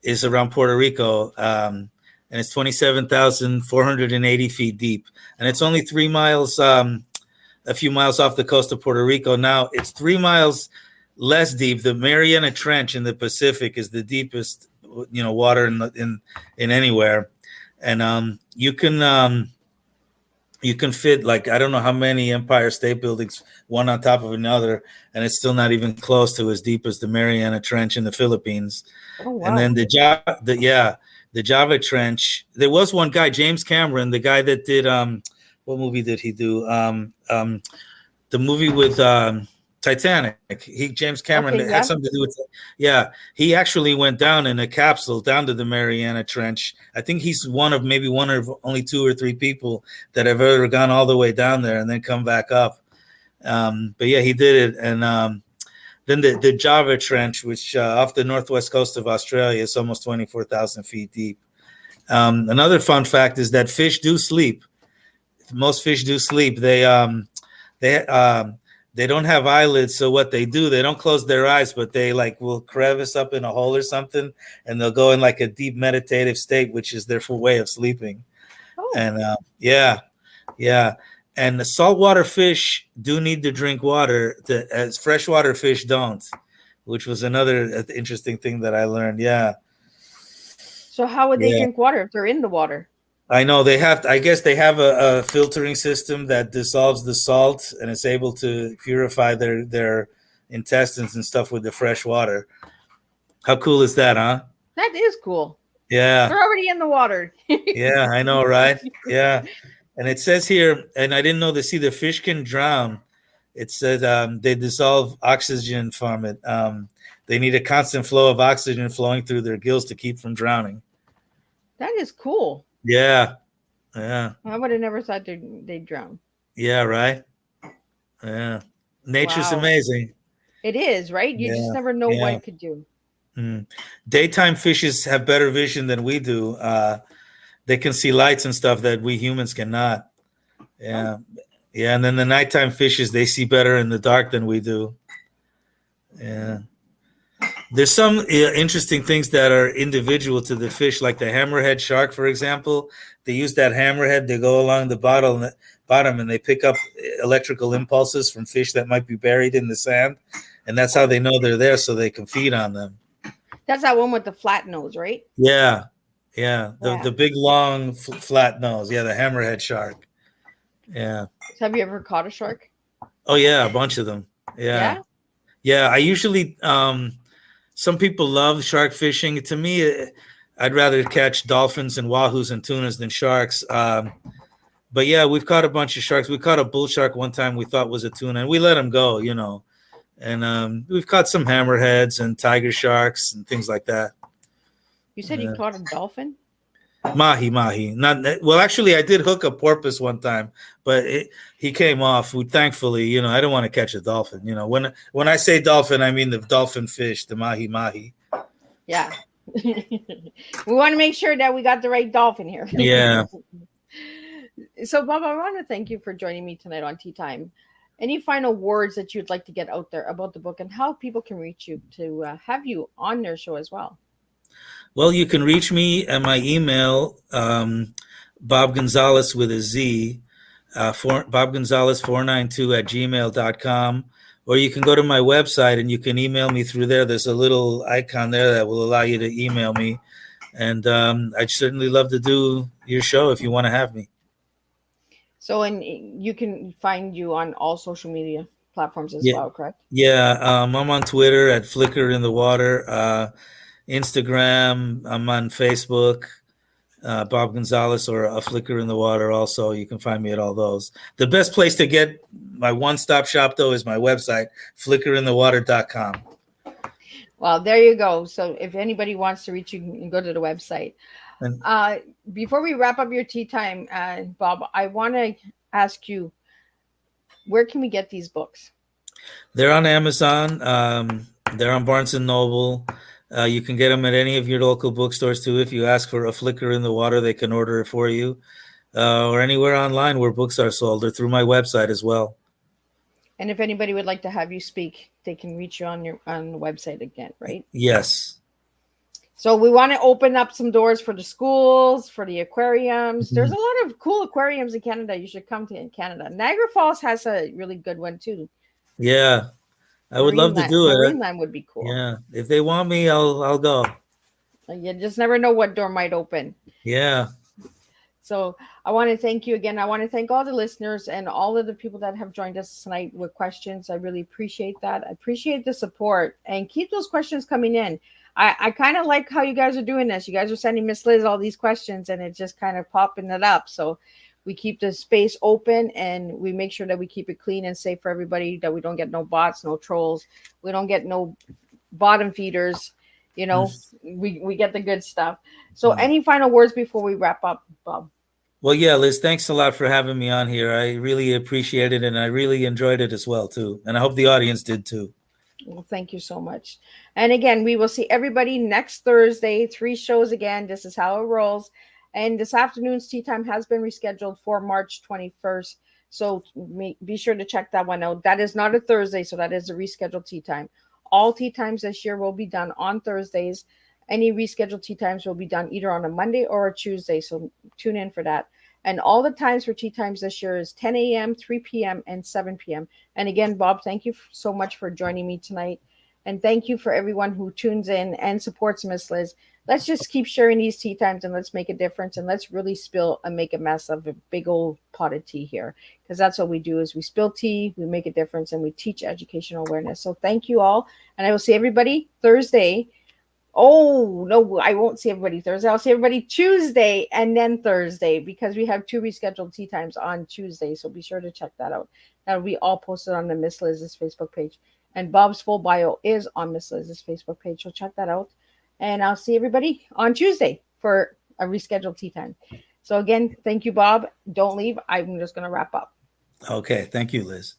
S3: is around Puerto Rico, and it's 27,480 feet deep, and it's only 3 miles, a few miles off the coast of Puerto Rico. Now it's 3 miles less deep. The Mariana Trench in the Pacific is the deepest, water in anywhere. And you can fit, like, I don't know how many Empire State Buildings one on top of another, and it's still not even close to as deep as the Mariana Trench in the Philippines.
S2: Oh wow.
S3: And then the Java Trench. There was one guy, James Cameron, the guy that did what movie did he do? The movie with Titanic. James Cameron had something to do with it. Yeah, he actually went down in a capsule down to the Mariana Trench. I think he's one of only 2 or 3 people that have ever gone all the way down there and then come back up. But yeah, he did it. And then the Java Trench, which off the northwest coast of Australia, is almost 24,000 feet deep. Another fun fact is that fish do sleep. Most fish do sleep. They don't have eyelids, so what they do, they don't close their eyes, but they will crevice up in a hole or something, and they'll go in like a deep meditative state, which is their way of sleeping. Oh. And yeah. And the saltwater fish do need to drink water, as freshwater fish don't, which was another interesting thing that I learned. Yeah.
S2: So how would they drink water if they're in the water?
S3: I know they have. I guess they have a filtering system that dissolves the salt and is able to purify their intestines and stuff with the fresh water. How cool is that, huh?
S2: That is cool.
S3: Yeah,
S2: they're already in the water.
S3: Yeah, I know, right? Yeah, and it says here, and I didn't know this either. Fish can drown. It says they dissolve oxygen from it. They need a constant flow of oxygen flowing through their gills to keep from drowning.
S2: That is cool.
S3: Yeah.
S2: I would have never thought they'd drown.
S3: Yeah, right. Yeah. Nature's amazing.
S2: It is, right? You just
S3: Yeah,
S2: never know what
S3: yeah.
S2: it could do.
S3: Mm. Daytime fishes have better vision than we do. They can see lights and stuff that we humans cannot.
S2: Oh,
S3: Yeah, yeah. And then the nighttime fishes, they see better in the dark than we do. Yeah. There's some interesting things that are individual to the fish, like the hammerhead shark, for example. They use that hammerhead. They go along the bottom, and they pick up electrical impulses from fish that might be buried in the sand, and that's how they know they're there, so they can feed on them.
S2: that's that one with the flat nose, right?
S3: Yeah, yeah. The
S2: Yeah.
S3: big long flat nose. Yeah, the hammerhead shark. Yeah.
S2: So have you ever caught a shark?
S3: Oh yeah, a bunch of them. Yeah,
S2: Yeah.
S3: yeah. I usually some people love shark fishing. To me, I'd rather catch dolphins and wahoos and tunas than sharks. But yeah, we've caught a bunch of sharks. We caught a bull shark one time we thought was a tuna, and we let him go, you know. And we've caught some hammerheads and tiger sharks and things like that.
S2: You said you caught a dolphin?
S3: Mahi. Not well. Actually, I did hook a porpoise one time, but he came off. Thankfully, you know, I don't want to catch a dolphin. You know, when I say dolphin, I mean the dolphin fish, the mahi.
S2: Yeah. We want to make sure that we got the right dolphin here.
S3: Yeah.
S2: So, Bob, I want to thank you for joining me tonight on Tea Time. Any final words that you'd like to get out there about the book and how people can reach you to have you on their show as well?
S3: Well, you can reach me at my email, Bob Gonzalez with a Z, Bob Gonzalez 492 at gmail.com. Or you can go to my website and you can email me through there. There's a little icon there that will allow you to email me. And I'd certainly love to do your show if you want to have me.
S2: So, and you can find you on all social media platforms as
S3: Yeah.
S2: well, correct?
S3: Yeah. I'm on Twitter at Flicker in the Water, Instagram. I'm on Facebook. Bob Gonzalez or A Flicker in the Water. Also, you can find me at all those. The best place to get my one-stop shop, though, is my website, flickerinthewater.com.
S2: Well, there you go. So if anybody wants to reach you, you can go to the website.
S3: And
S2: Before we wrap up your tea time, Bob, I want to ask you, where can we get these books?
S3: they're on Amazon. They're on Barnes & Noble. You can get them at any of your local bookstores, too. If you ask for A Flicker in the Water, they can order it for you. Or anywhere online where books are sold, or through my website as well.
S2: And if anybody would like to have you speak, they can reach you on the website again, right?
S3: Yes.
S2: So we want to open up some doors for the schools, for the aquariums.
S3: Mm-hmm.
S2: There's a lot of cool aquariums in Canada. You should come to in Canada. Niagara Falls has a really good one too.
S3: Yeah. I would love to do it.
S2: Marineland would be cool.
S3: Yeah. If they want me, I'll go.
S2: You just never know what door might open.
S3: Yeah.
S2: So I want to thank you again. I want to thank all the listeners and all of the people that have joined us tonight with questions. I really appreciate that. I appreciate the support, and keep those questions coming in. I kind of like how you guys are doing this. You guys are sending Miss Liz all these questions, and it's just kind of popping it up. So we keep the space open, and we make sure that we keep it clean and safe for everybody, that we don't get no bots, no trolls. We don't get no bottom feeders. You know, we get the good stuff. So any final words before we wrap up, Bob?
S3: Well, yeah, Liz, thanks a lot for having me on here. I really appreciate it, and I really enjoyed it as well, too. And I hope the audience did, too.
S2: Well, thank you so much. And again, we will see everybody next Thursday. 3 shows again. This is how it rolls. And this afternoon's tea time has been rescheduled for March 21st. So be sure to check that one out. That is not a Thursday, so that is a rescheduled tea time. All tea times this year will be done on Thursdays. Any rescheduled tea times will be done either on a Monday or a Tuesday. So tune in for that. And all the times for tea times this year is 10 a.m., 3 p.m., and 7 p.m. And again, Bob, thank you so much for joining me tonight. And thank you for everyone who tunes in and supports Miss Liz. Let's just keep sharing these tea times, and let's make a difference. And let's really spill and make a mess of a big old pot of tea here. Because that's what we do, is we spill tea, we make a difference, and we teach educational awareness. So thank you all. And I will see everybody Thursday. Oh, no, I won't see everybody Thursday. I'll see everybody Tuesday and then Thursday, because we have 2 rescheduled tea times on Tuesday. So be sure to check that out. That'll be all posted on the Miss Liz's Facebook page. And Bob's full bio is on Miss Liz's Facebook page. So check that out. And I'll see everybody on Tuesday for a rescheduled tea time. So again, thank you, Bob. Don't leave. I'm just going to wrap up.
S3: Okay. Thank you, Liz.